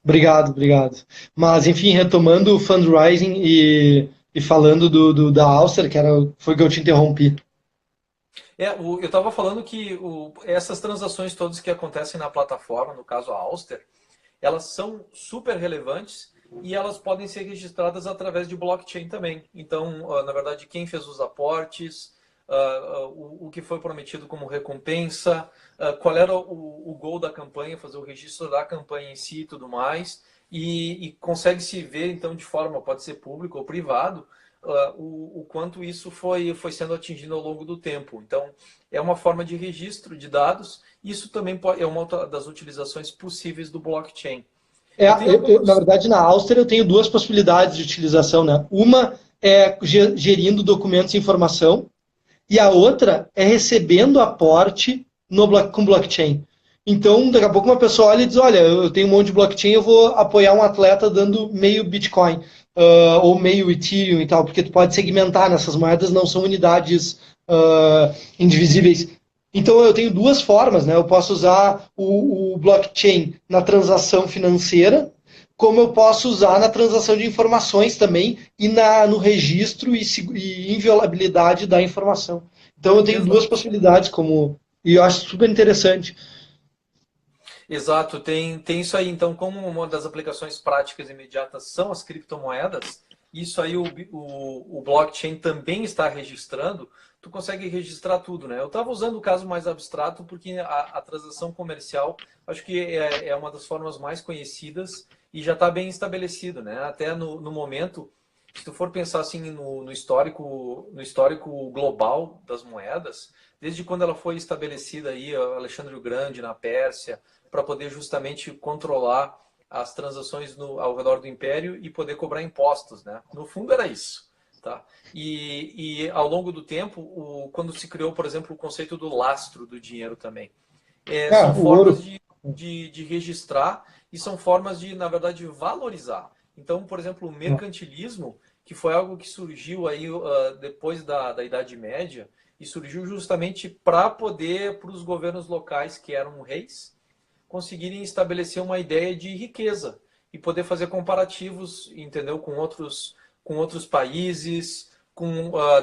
Obrigado, obrigado. Mas, enfim, retomando o fundraising e falando da Auster, foi que eu te interrompi. Eu estava falando que essas transações todas que acontecem na plataforma, no caso a Auster, elas são super relevantes e elas podem ser registradas através de blockchain também. Então, na verdade, quem fez os aportes, o que foi prometido como recompensa, qual era o goal da campanha, fazer o registro da campanha em si e tudo mais, e consegue se ver, então, de forma, pode ser público ou privado, o quanto isso foi sendo atingido ao longo do tempo. Então, é uma forma de registro de dados. Isso também é uma das utilizações possíveis do blockchain. Eu tenho Na algumas... verdade, na Áustria eu tenho duas possibilidades de utilização, né? Uma é gerindo documentos e informação, e a outra é recebendo aporte com blockchain. Então, daqui a pouco uma pessoa olha e diz, olha, eu tenho um monte de blockchain, eu vou apoiar um atleta dando meio Bitcoin, ou meio Ethereum e tal, porque tu pode segmentar nessas moedas, não são unidades indivisíveis. Então, eu tenho duas formas, né? Eu posso usar o blockchain na transação financeira, como eu posso usar na transação de informações também e no registro e inviolabilidade da informação. Então eu tenho duas Exato. possibilidades e eu acho super interessante. Exato, tem isso aí. Então, como uma das aplicações práticas imediatas são as criptomoedas, isso aí o blockchain também está registrando, tu consegue registrar tudo, né? Eu estava usando o caso mais abstrato porque a transação comercial acho que é uma das formas mais conhecidas e já está bem estabelecido, né? Até no momento, se tu for pensar assim no histórico global das moedas, desde quando ela foi estabelecida aí, Alexandre o Grande na Pérsia, para poder justamente controlar as transações ao redor do império e poder cobrar impostos, né? No fundo era isso, tá? E ao longo do tempo, quando se criou, por exemplo, o conceito do lastro do dinheiro também, são O formas ouro. de registrar e são formas de, na verdade, valorizar. Então, por exemplo, o mercantilismo, que foi algo que surgiu aí depois da Idade Média, e surgiu justamente para os governos locais, que eram reis, conseguirem estabelecer uma ideia de riqueza e poder fazer comparativos, entendeu, com outros países,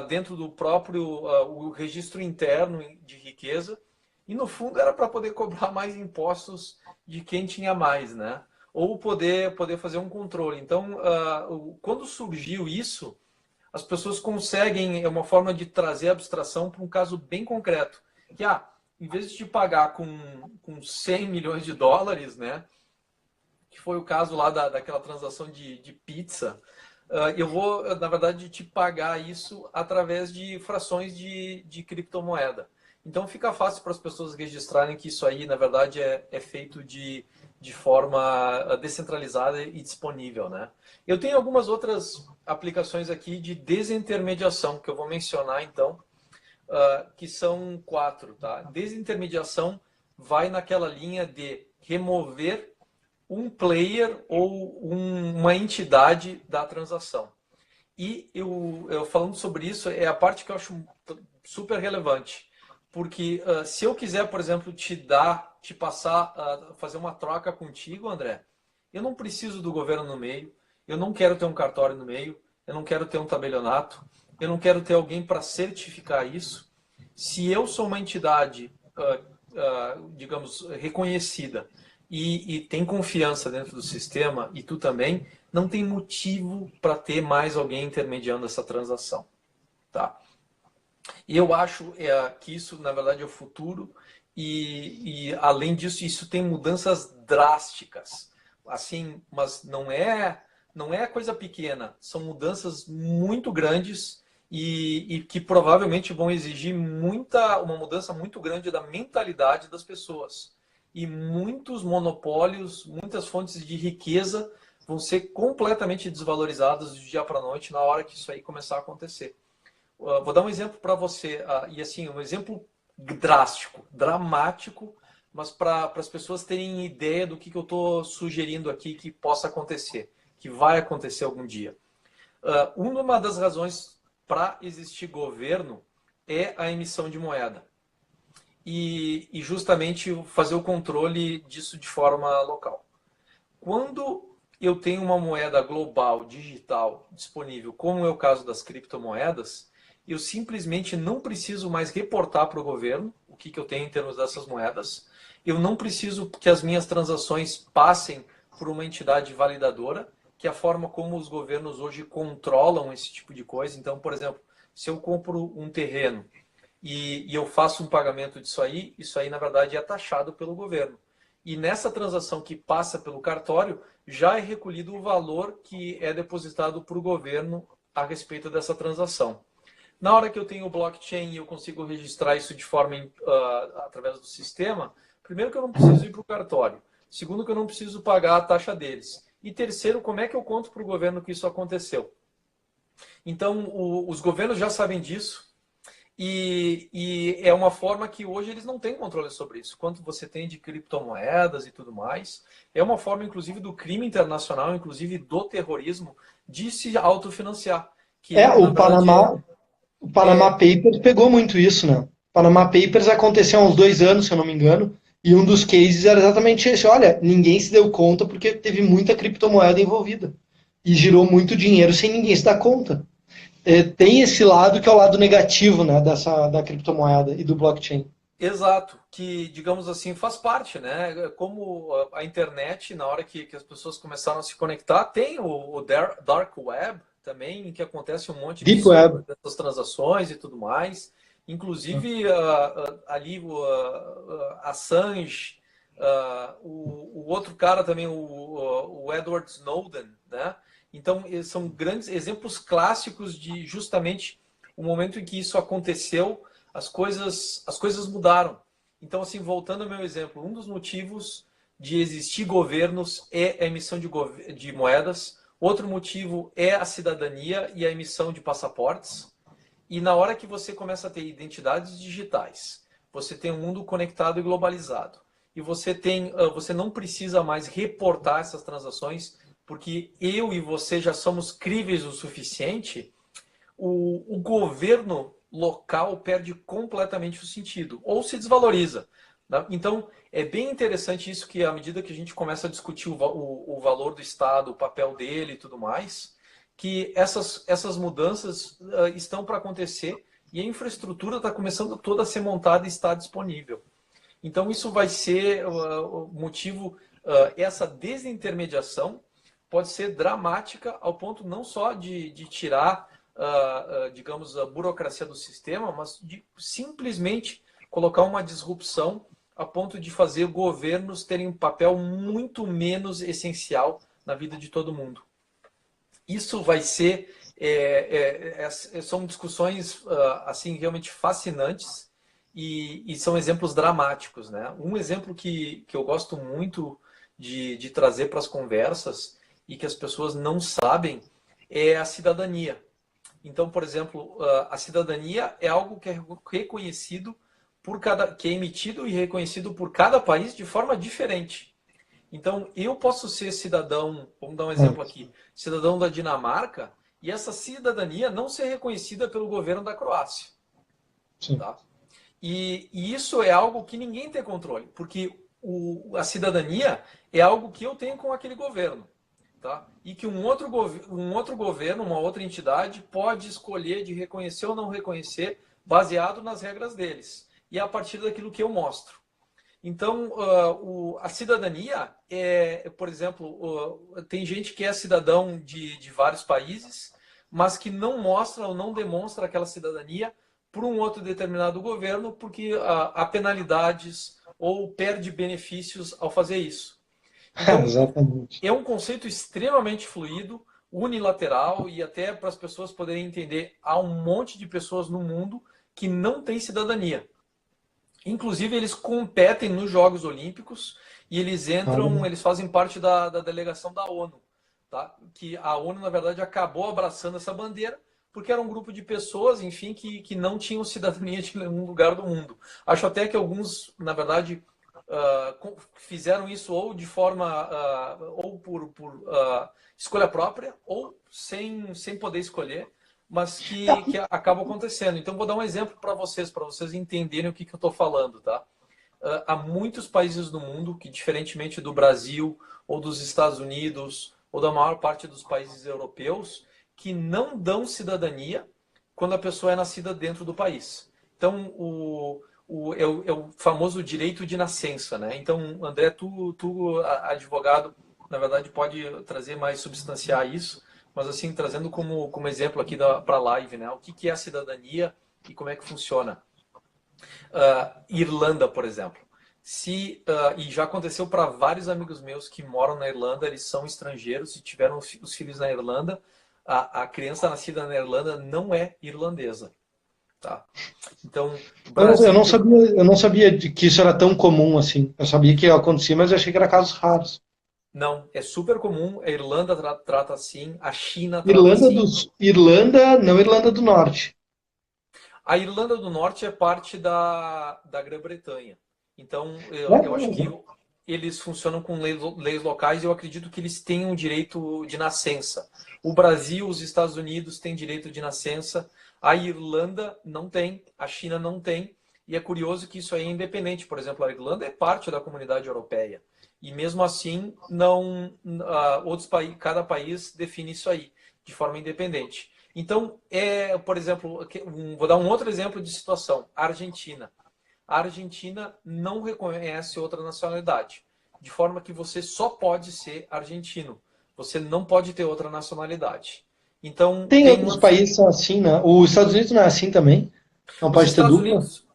dentro do próprio o registro interno de riqueza. E no fundo era para poder cobrar mais impostos de quem tinha mais, né? Ou poder fazer um controle. Então, quando surgiu isso, as pessoas conseguem, é uma forma de trazer a abstração para um caso bem concreto. Que, em vez de te pagar com 100 milhões de dólares, né, que foi o caso lá daquela transação de pizza, eu vou, na verdade, te pagar isso através de frações de criptomoeda. Então fica fácil para as pessoas registrarem que isso aí, na verdade, é feito de forma descentralizada e disponível, né? Eu tenho algumas outras aplicações aqui de desintermediação que eu vou mencionar, então, que são quatro, tá? Desintermediação vai naquela linha de remover um player ou uma entidade da transação. E eu falando sobre isso, é a parte que eu acho super relevante. Porque se eu quiser, por exemplo, te passar, fazer uma troca contigo, André, eu não preciso do governo no meio, eu não quero ter um cartório no meio, eu não quero ter um tabelionato, eu não quero ter alguém para certificar isso. Se eu sou uma entidade, digamos, reconhecida e tem confiança dentro do sistema, e tu também, não tem motivo para ter mais alguém intermediando essa transação. Tá? E eu acho que isso, na verdade, é o futuro. Além disso, isso tem mudanças drásticas. Assim, mas não é coisa pequena. São mudanças muito grandes e que provavelmente vão exigir uma mudança muito grande da mentalidade das pessoas. E muitos monopólios, muitas fontes de riqueza vão ser completamente desvalorizadas do dia para a noite na hora que isso aí começar a acontecer. Vou dar um exemplo para você, e assim, um exemplo drástico, dramático, mas para as pessoas terem ideia do que eu estou sugerindo aqui que possa acontecer, que vai acontecer algum dia. Uma das razões para existir governo é a emissão de moeda. E justamente fazer o controle disso de forma local. Quando eu tenho uma moeda global, digital, disponível, como é o caso das criptomoedas, eu simplesmente não preciso mais reportar para o governo o que eu tenho em termos dessas moedas. Eu não preciso que as minhas transações passem por uma entidade validadora, que é a forma como os governos hoje controlam esse tipo de coisa. Então, por exemplo, se eu compro um terreno e eu faço um pagamento disso aí, isso aí, na verdade, é taxado pelo governo. E nessa transação que passa pelo cartório, já é recolhido o valor que é depositado para o governo a respeito dessa transação. Na hora que eu tenho o blockchain e eu consigo registrar isso de forma através do sistema, primeiro que eu não preciso ir para o cartório. Segundo, que eu não preciso pagar a taxa deles. E terceiro, como é que eu conto para o governo que isso aconteceu? Então, os governos já sabem disso e é uma forma que hoje eles não têm controle sobre isso. Quanto você tem de criptomoedas e tudo mais, é uma forma, inclusive, do crime internacional, inclusive do terrorismo, de se autofinanciar. Que, na O verdade, Panama Papers pegou muito isso, né? Panama Papers aconteceu há uns 2 anos, se eu não me engano, e um dos cases era exatamente esse. Olha, ninguém se deu conta porque teve muita criptomoeda envolvida. E girou muito dinheiro sem ninguém se dar conta. Tem esse lado que é o lado negativo, né, da criptomoeda e do blockchain. exato, que, digamos assim, faz parte, né? Como a internet, na hora que as pessoas começaram a se conectar, tem o Dark Web também, em que acontece um monte Deep Web. dessas transações e tudo mais. Inclusive, ali a Assange, o outro cara também, o Edward Snowden, né? Então, são grandes exemplos clássicos de justamente o momento em que isso aconteceu, as coisas mudaram. Então, assim, voltando ao meu exemplo, um dos motivos de existir governos é a emissão de moedas, outro motivo é a cidadania e a emissão de passaportes. E na hora que você começa a ter identidades digitais, você tem um mundo conectado e globalizado, e você não precisa mais reportar essas transações, porque eu e você já somos críveis o suficiente, o governo local perde completamente o sentido, ou se desvaloriza. Né? Então, é bem interessante isso, que à medida que a gente começa a discutir o valor do Estado, o papel dele e tudo mais, que essas mudanças estão para acontecer e a infraestrutura está começando toda a ser montada e está disponível. Então, isso vai ser o motivo, essa desintermediação pode ser dramática ao ponto não só de tirar, digamos, a burocracia do sistema, mas de simplesmente colocar uma disrupção a ponto de fazer governos terem um papel muito menos essencial na vida de todo mundo. Isso vai ser, são discussões assim realmente fascinantes e são exemplos dramáticos, né? Um exemplo que eu gosto muito de trazer para as conversas e que as pessoas não sabem é a cidadania. Então, por exemplo, a cidadania é algo que é reconhecido que é emitido e reconhecido por cada país de forma diferente. Então, eu posso ser cidadão, vamos dar um exemplo aqui, cidadão da Dinamarca, e essa cidadania não ser reconhecida pelo governo da Croácia. Sim. Tá? E isso é algo que ninguém tem controle, porque a cidadania é algo que eu tenho com aquele governo. Tá? E que um outro governo, uma outra entidade, pode escolher de reconhecer ou não reconhecer, baseado nas regras deles. E a partir daquilo que eu mostro. Então, a cidadania por exemplo, tem gente que é cidadão de vários países, mas que não mostra ou não demonstra aquela cidadania por um outro determinado governo, porque há penalidades ou perde benefícios ao fazer isso. Então, Exatamente. é um conceito extremamente fluido, unilateral, e até para as pessoas poderem entender, há um monte de pessoas no mundo que não têm cidadania. Inclusive, eles competem nos Jogos Olímpicos e eles fazem parte da delegação da ONU. Tá? Que a ONU, na verdade, acabou abraçando essa bandeira porque era um grupo de pessoas, enfim, que não tinham cidadania de nenhum lugar do mundo. Acho até que alguns, na verdade, fizeram isso ou de forma, ou por escolha própria, ou sem poder escolher, mas que acaba acontecendo. Então, vou dar um exemplo para vocês entenderem o que eu estou falando, tá? Há muitos países do mundo que, diferentemente do Brasil, ou dos Estados Unidos, ou da maior parte dos países europeus, que não dão cidadania quando a pessoa é nascida dentro do país. Então, é o famoso direito de nascença, né? Então, André, tu, advogado, na verdade, pode trazer mais, substanciar isso, mas assim, trazendo como exemplo aqui para a live, né? O que é a cidadania e como é que funciona. Irlanda, por exemplo. E já aconteceu para vários amigos meus que moram na Irlanda, eles são estrangeiros e tiveram os filhos na Irlanda, a criança nascida na Irlanda não é irlandesa. tá? Então, Eu não Brasil tem... sabia, eu não sabia de que isso era tão comum assim. Eu sabia que acontecia, mas eu achei que era casos raros. Não, é super comum, a Irlanda trata assim, a China trata Irlanda assim. do Irlanda, não Irlanda do Norte. A Irlanda do Norte é parte da Grã-Bretanha. Então, eu acho que Né? eles funcionam com leis locais e eu acredito que eles tenham direito de nascença. O Brasil, os Estados Unidos têm direito de nascença, a Irlanda não tem, a China não tem, e é curioso que isso aí é independente. Por exemplo, a Irlanda é parte da comunidade europeia. E mesmo assim, não, outros países, cada país define isso aí de forma independente. Então, por exemplo, vou dar um outro exemplo de situação. A Argentina. A Argentina não reconhece outra nacionalidade, de forma que você só pode ser argentino. Você não pode ter outra nacionalidade. Então, Tem tem outros uma... países que são assim, né? Os Estados Unidos não é assim também? Não Os pode ter Estados dupla? Unidos,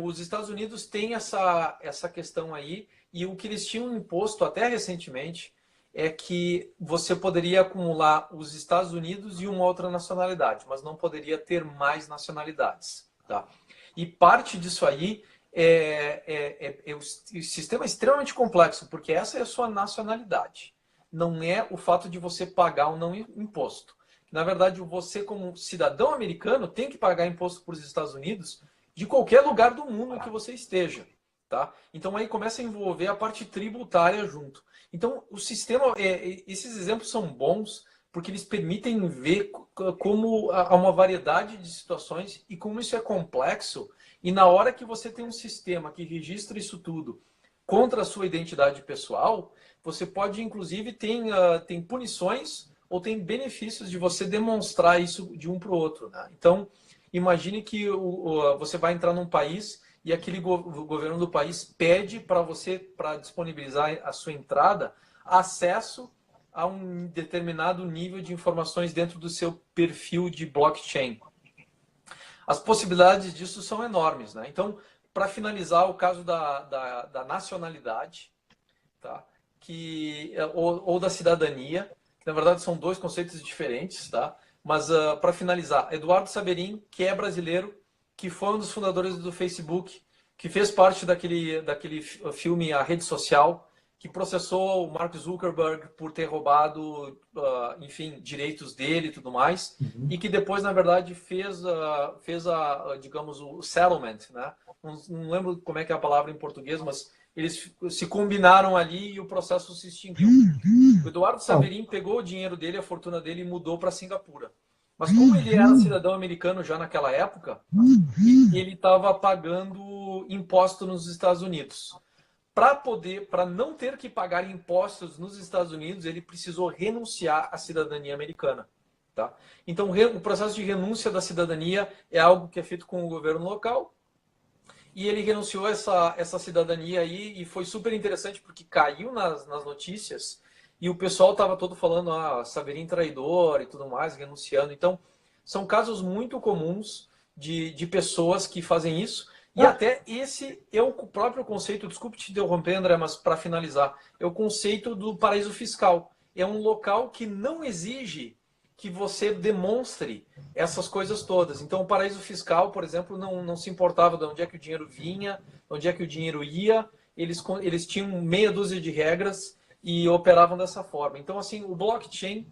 os Estados Unidos têm essa questão aí, e o que eles tinham imposto até recentemente é que você poderia acumular os Estados Unidos e uma outra nacionalidade, mas não poderia ter mais nacionalidades. Tá? E parte disso aí o sistema é extremamente complexo, porque essa é a sua nacionalidade. Não é o fato de você pagar ou não imposto. Na verdade, você, como cidadão americano, tem que pagar imposto para os Estados Unidos de qualquer lugar do mundo em que você esteja. Tá? Então aí começa a envolver a parte tributária junto. Então o sistema, esses exemplos são bons porque eles permitem ver como há uma variedade de situações e como isso é complexo. E na hora que você tem um sistema que registra isso tudo contra a sua identidade pessoal, você pode, inclusive, tem punições ou tem benefícios de você demonstrar isso de um para o outro. Né? Então, imagine que você vai entrar num país e aquele governo do país pede para você, para disponibilizar a sua entrada, acesso a um determinado nível de informações dentro do seu perfil de blockchain. As possibilidades disso são enormes. Né? Então, para finalizar, o caso da nacionalidade, tá? ou da cidadania, na verdade são dois conceitos diferentes, tá? Mas para finalizar, Eduardo Saverin, que é brasileiro, que foi um dos fundadores do Facebook, que fez parte daquele filme A Rede Social, que processou o Mark Zuckerberg por ter roubado, enfim, direitos dele e tudo mais, Uhum. e que depois, na verdade, fez digamos, o settlement, né? Não lembro como é que é a palavra em português, mas eles se combinaram ali e o processo se extinguiu. O Eduardo Ah, Saverin pegou o dinheiro dele, a fortuna dele e mudou para Singapura. Mas como ele era cidadão americano já naquela época, ele estava pagando imposto nos Estados Unidos. Para não ter que pagar impostos nos Estados Unidos, ele precisou renunciar à cidadania americana. Tá? Então, o processo de renúncia da cidadania é algo que é feito com o governo local, e ele renunciou a essa cidadania aí, e foi super interessante porque caiu nas notícias e o pessoal estava todo falando, Saverin traidor e tudo mais, renunciando. Então, são casos muito comuns de pessoas que fazem isso. E ah, até esse é o próprio conceito, desculpe te interromper, André, mas para finalizar, é o conceito do paraíso fiscal. É um local que não exige que você demonstre essas coisas todas. Então, o paraíso fiscal, por exemplo, não se importava de onde é que o dinheiro vinha, de onde é que o dinheiro ia, eles tinham meia dúzia de regras e operavam dessa forma. Então, assim, o blockchain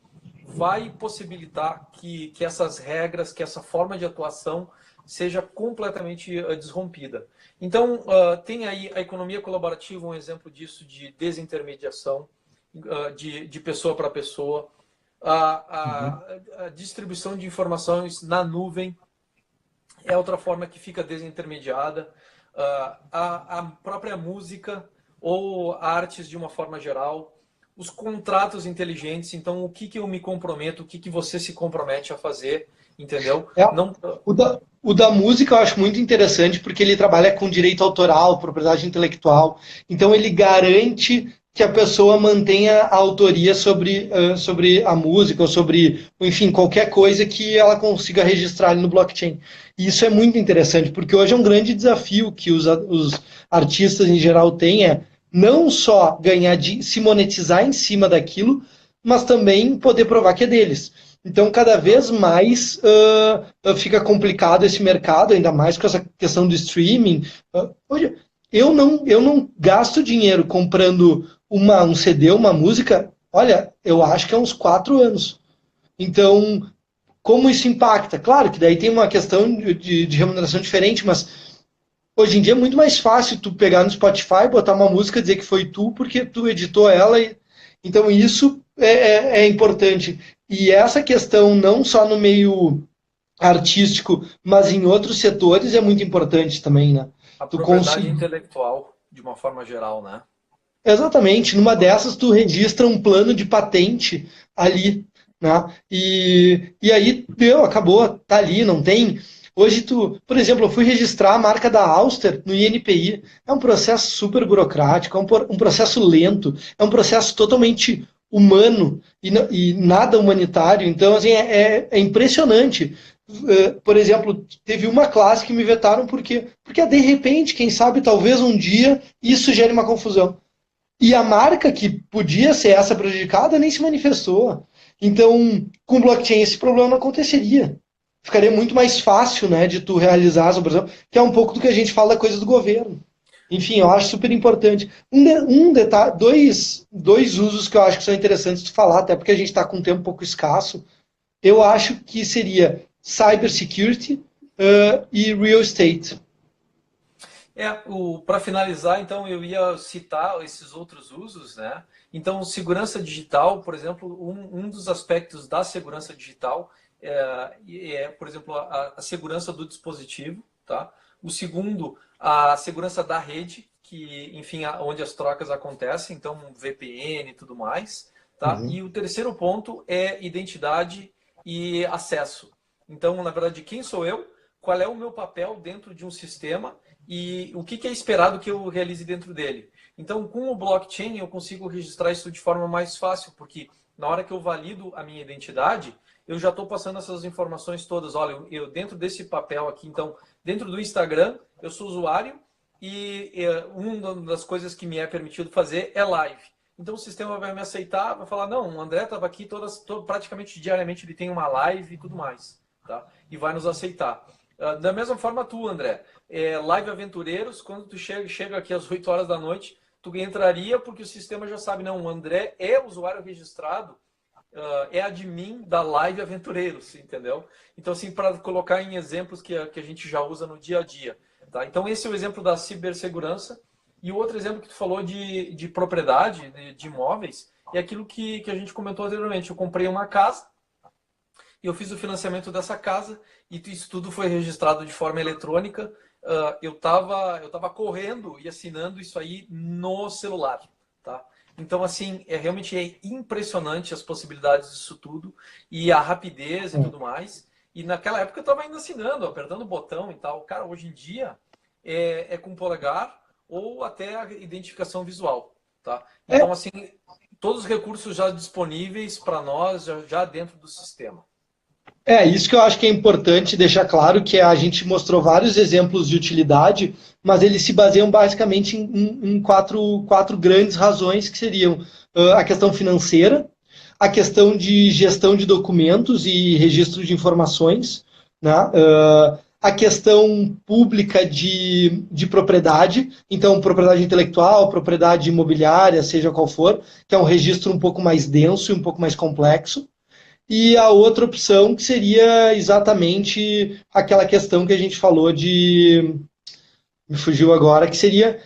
vai possibilitar que essas regras, que essa forma de atuação seja completamente desrompida. Então, tem aí a economia colaborativa, um exemplo disso de desintermediação, de pessoa para pessoa, uhum. a distribuição de informações na nuvem é outra forma que fica desintermediada. A própria música ou artes de uma forma geral. Os contratos inteligentes. Então, o que eu me comprometo, o que você se compromete a fazer, entendeu? É, Não, o da música eu acho muito interessante porque ele trabalha com direito autoral, propriedade intelectual. Então ele garante que a pessoa mantenha a autoria sobre a música ou sobre, enfim, qualquer coisa que ela consiga registrar ali no blockchain. E isso é muito interessante porque hoje é um grande desafio que os artistas em geral têm não só ganhar se monetizar em cima daquilo, mas também poder provar que é deles. Então, cada vez mais fica complicado esse mercado, ainda mais com essa questão do streaming. Hoje, eu não gasto dinheiro comprando um CD, uma música, olha, eu acho que é uns 4 anos. Então, como isso impacta? Claro que daí tem uma questão de remuneração diferente, mas hoje em dia é muito mais fácil tu pegar no Spotify, botar uma música, dizer que foi tu, porque tu editou ela. Então isso é importante. E essa questão, não só no meio artístico, mas em outros setores, é muito importante também, né? A Tu propriedade conseguir. intelectual, de uma forma geral, né? Exatamente, numa dessas tu registra um plano de patente ali, né? E aí, deu, acabou, tá ali, não tem. Hoje tu, por exemplo, eu fui registrar a marca da Auster no INPI. É um processo super burocrático, é um processo lento, é um processo totalmente humano e nada humanitário. Então, assim, é impressionante. Por exemplo, teve uma classe que me vetaram porque de repente, quem sabe, talvez um dia isso gere uma confusão. E a marca que podia ser essa prejudicada nem se manifestou. Então, com blockchain esse problema não aconteceria. Ficaria muito mais fácil, né, de tu realizar essa operação, que é um pouco do que a gente fala da coisa do governo. Enfim, eu acho super importante. Um detalhe, dois usos que eu acho que são interessantes de falar, até porque a gente está com um tempo um pouco escasso. Eu acho que seria cybersecurity e real estate. Para finalizar, então, eu ia citar esses outros usos, né? Então, segurança digital, por exemplo, um dos aspectos da segurança digital por exemplo, a segurança do dispositivo, tá? O segundo, a segurança da rede, que, enfim, onde as trocas acontecem, então, VPN e tudo mais, tá? Uhum. E o terceiro ponto é identidade e acesso. Então, na verdade, quem sou eu? Qual é o meu papel dentro de um sistema e o que é esperado que eu realize dentro dele. Então, com o blockchain, eu consigo registrar isso de forma mais fácil, porque na hora que eu valido a minha identidade, eu já estou passando essas informações todas. Olha, eu dentro desse papel aqui, então, dentro do Instagram, eu sou usuário e uma das coisas que me é permitido fazer é live. Então, o sistema vai me aceitar, vai falar, não, o André estava aqui praticamente diariamente, ele tem uma live e tudo mais, tá? E vai nos aceitar. Da mesma forma tu, André. Live Aventureiros, quando tu chega aqui às 8 horas da noite, tu entraria porque o sistema já sabe, não, o André é usuário registrado, é admin da Live Aventureiros, entendeu? Então, assim, para colocar em exemplos que a gente já usa no dia a dia. Tá? Então, esse é o exemplo da cibersegurança. E o outro exemplo que tu falou de propriedade, de imóveis, é aquilo que a gente comentou anteriormente. Eu comprei uma casa, e eu fiz o financiamento dessa casa e isso tudo foi registrado de forma eletrônica. Eu tava correndo e assinando isso aí no celular, tá? Então, assim, realmente é impressionante as possibilidades disso tudo e a rapidez e tudo mais. E naquela época eu estava ainda assinando, apertando o botão e tal. Cara, hoje em dia é com polegar ou até a identificação visual, tá? Então, assim, todos os recursos já disponíveis para nós, já dentro do sistema. Isso que eu acho que é importante deixar claro, que a gente mostrou vários exemplos de utilidade, mas eles se baseiam basicamente em quatro grandes razões, que seriam a questão financeira, a questão de gestão de documentos e registro de informações, né? A questão pública de propriedade, então propriedade intelectual, propriedade imobiliária, seja qual for, que é um registro um pouco mais denso e um pouco mais complexo. E a outra opção que seria exatamente aquela questão que a gente falou de. Me fugiu agora, que seria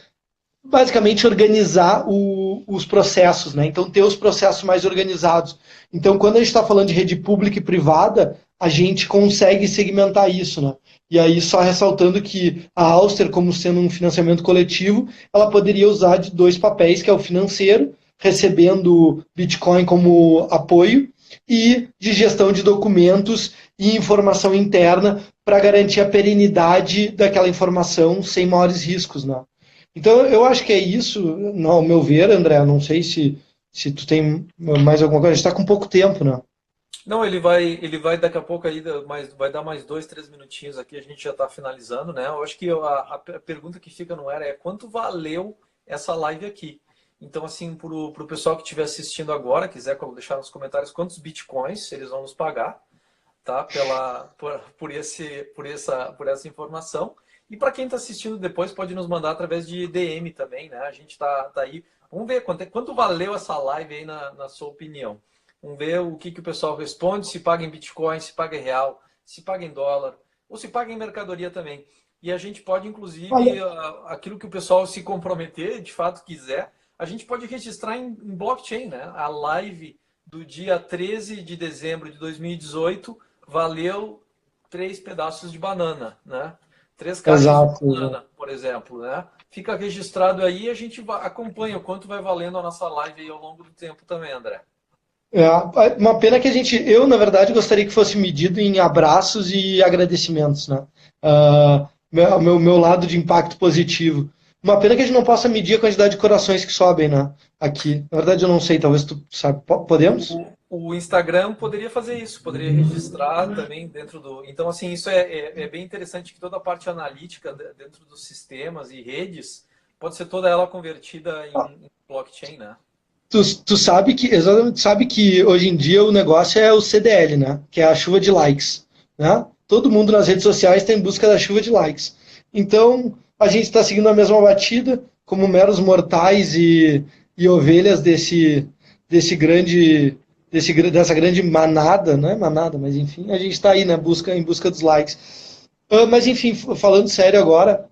basicamente organizar os processos, né? Então, ter os processos mais organizados. Então, quando a gente está falando de rede pública e privada, a gente consegue segmentar isso, né? E aí, só ressaltando que a Auster, como sendo um financiamento coletivo, ela poderia usar de dois papéis, que é o financeiro, recebendo Bitcoin como apoio, e de gestão de documentos e informação interna para garantir a perenidade daquela informação sem maiores riscos, né? Então, eu acho que é isso, ao meu ver, André. Não sei se tu tem mais alguma coisa. A gente está com pouco tempo, né? Não, ele vai daqui a pouco aí, vai dar mais 2, 3 minutinhos aqui, a gente já está finalizando, né? Eu acho que a pergunta que fica no ar é quanto valeu essa live aqui? Então, assim, para o pessoal que estiver assistindo agora, quiser deixar nos comentários quantos bitcoins eles vão nos pagar, tá? Por essa informação. E para quem está assistindo depois, pode nos mandar através de DM também, né? A gente tá aí. Vamos ver quanto valeu essa live aí na sua opinião. Vamos ver o que o pessoal responde, se paga em Bitcoin, se paga em real, se paga em dólar, ou se paga em mercadoria também. E a gente pode, inclusive, aquilo que o pessoal se comprometer, de fato quiser, a gente pode registrar em blockchain, né? A live do dia 13 de dezembro de 2018 valeu 3 pedaços de banana, né? 3 caixas de banana, por exemplo, né? Fica registrado aí e a gente acompanha o quanto vai valendo a nossa live aí ao longo do tempo também, André. É uma pena que eu, na verdade, gostaria que fosse medido em abraços e agradecimentos, né? Meu lado de impacto positivo. Uma pena que a gente não possa medir a quantidade de corações que sobem, né? Aqui. Na verdade, eu não sei, talvez tu sabe. Podemos? O Instagram poderia fazer isso, poderia registrar também dentro do... Então, assim, isso é bem interessante que toda a parte analítica dentro dos sistemas e redes pode ser toda ela convertida em blockchain, né? Tu exatamente sabe que hoje em dia o negócio é o CDL, né? Que é a chuva de likes, né? Todo mundo nas redes sociais está em busca da chuva de likes. Então, a gente está seguindo a mesma batida, como meros mortais e ovelhas dessa grande manada, não é manada, mas enfim, a gente está aí, né, em busca dos likes. Mas enfim, falando sério agora,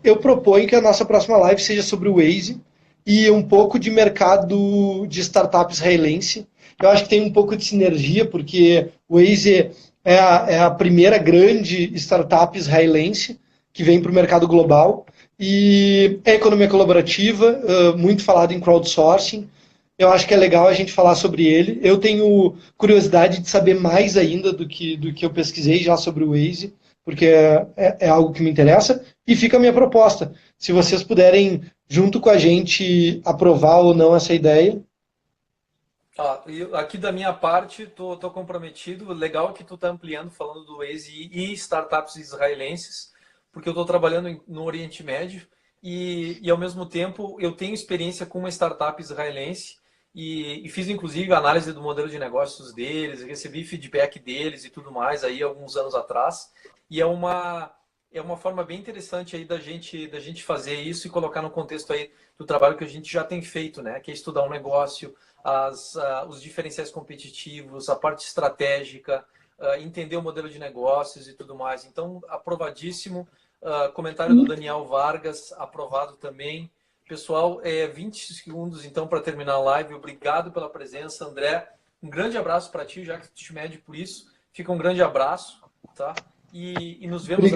eu proponho que a nossa próxima live seja sobre o Waze e um pouco de mercado de startup israelense. Eu acho que tem um pouco de sinergia, porque o Waze é a primeira grande startup israelense que vem para o mercado global. E é economia colaborativa, muito falado em crowdsourcing. Eu acho que é legal a gente falar sobre ele. Eu tenho curiosidade de saber mais ainda do que eu pesquisei já sobre o Waze, porque é algo que me interessa. E fica a minha proposta. Se vocês puderem, junto com a gente, aprovar ou não essa ideia. Aqui da minha parte, tô comprometido. Legal que tu tá ampliando, falando do Waze e startups israelenses, porque eu estou trabalhando no Oriente Médio e, ao mesmo tempo, eu tenho experiência com uma startup israelense e fiz, inclusive, análise do modelo de negócios deles, recebi feedback deles e tudo mais aí alguns anos atrás. E é uma forma bem interessante aí da gente fazer isso e colocar no contexto aí do trabalho que a gente já tem feito, né? Que é estudar um negócio, os diferenciais competitivos, a parte estratégica, entender o modelo de negócios e tudo mais. Então, aprovadíssimo. Comentário do Daniel Vargas, aprovado também. Pessoal, 20 segundos então para terminar a live. Obrigado pela presença, André. Um grande abraço para ti, já que tu te mede por isso. Fica um grande abraço, tá? E nos vemos.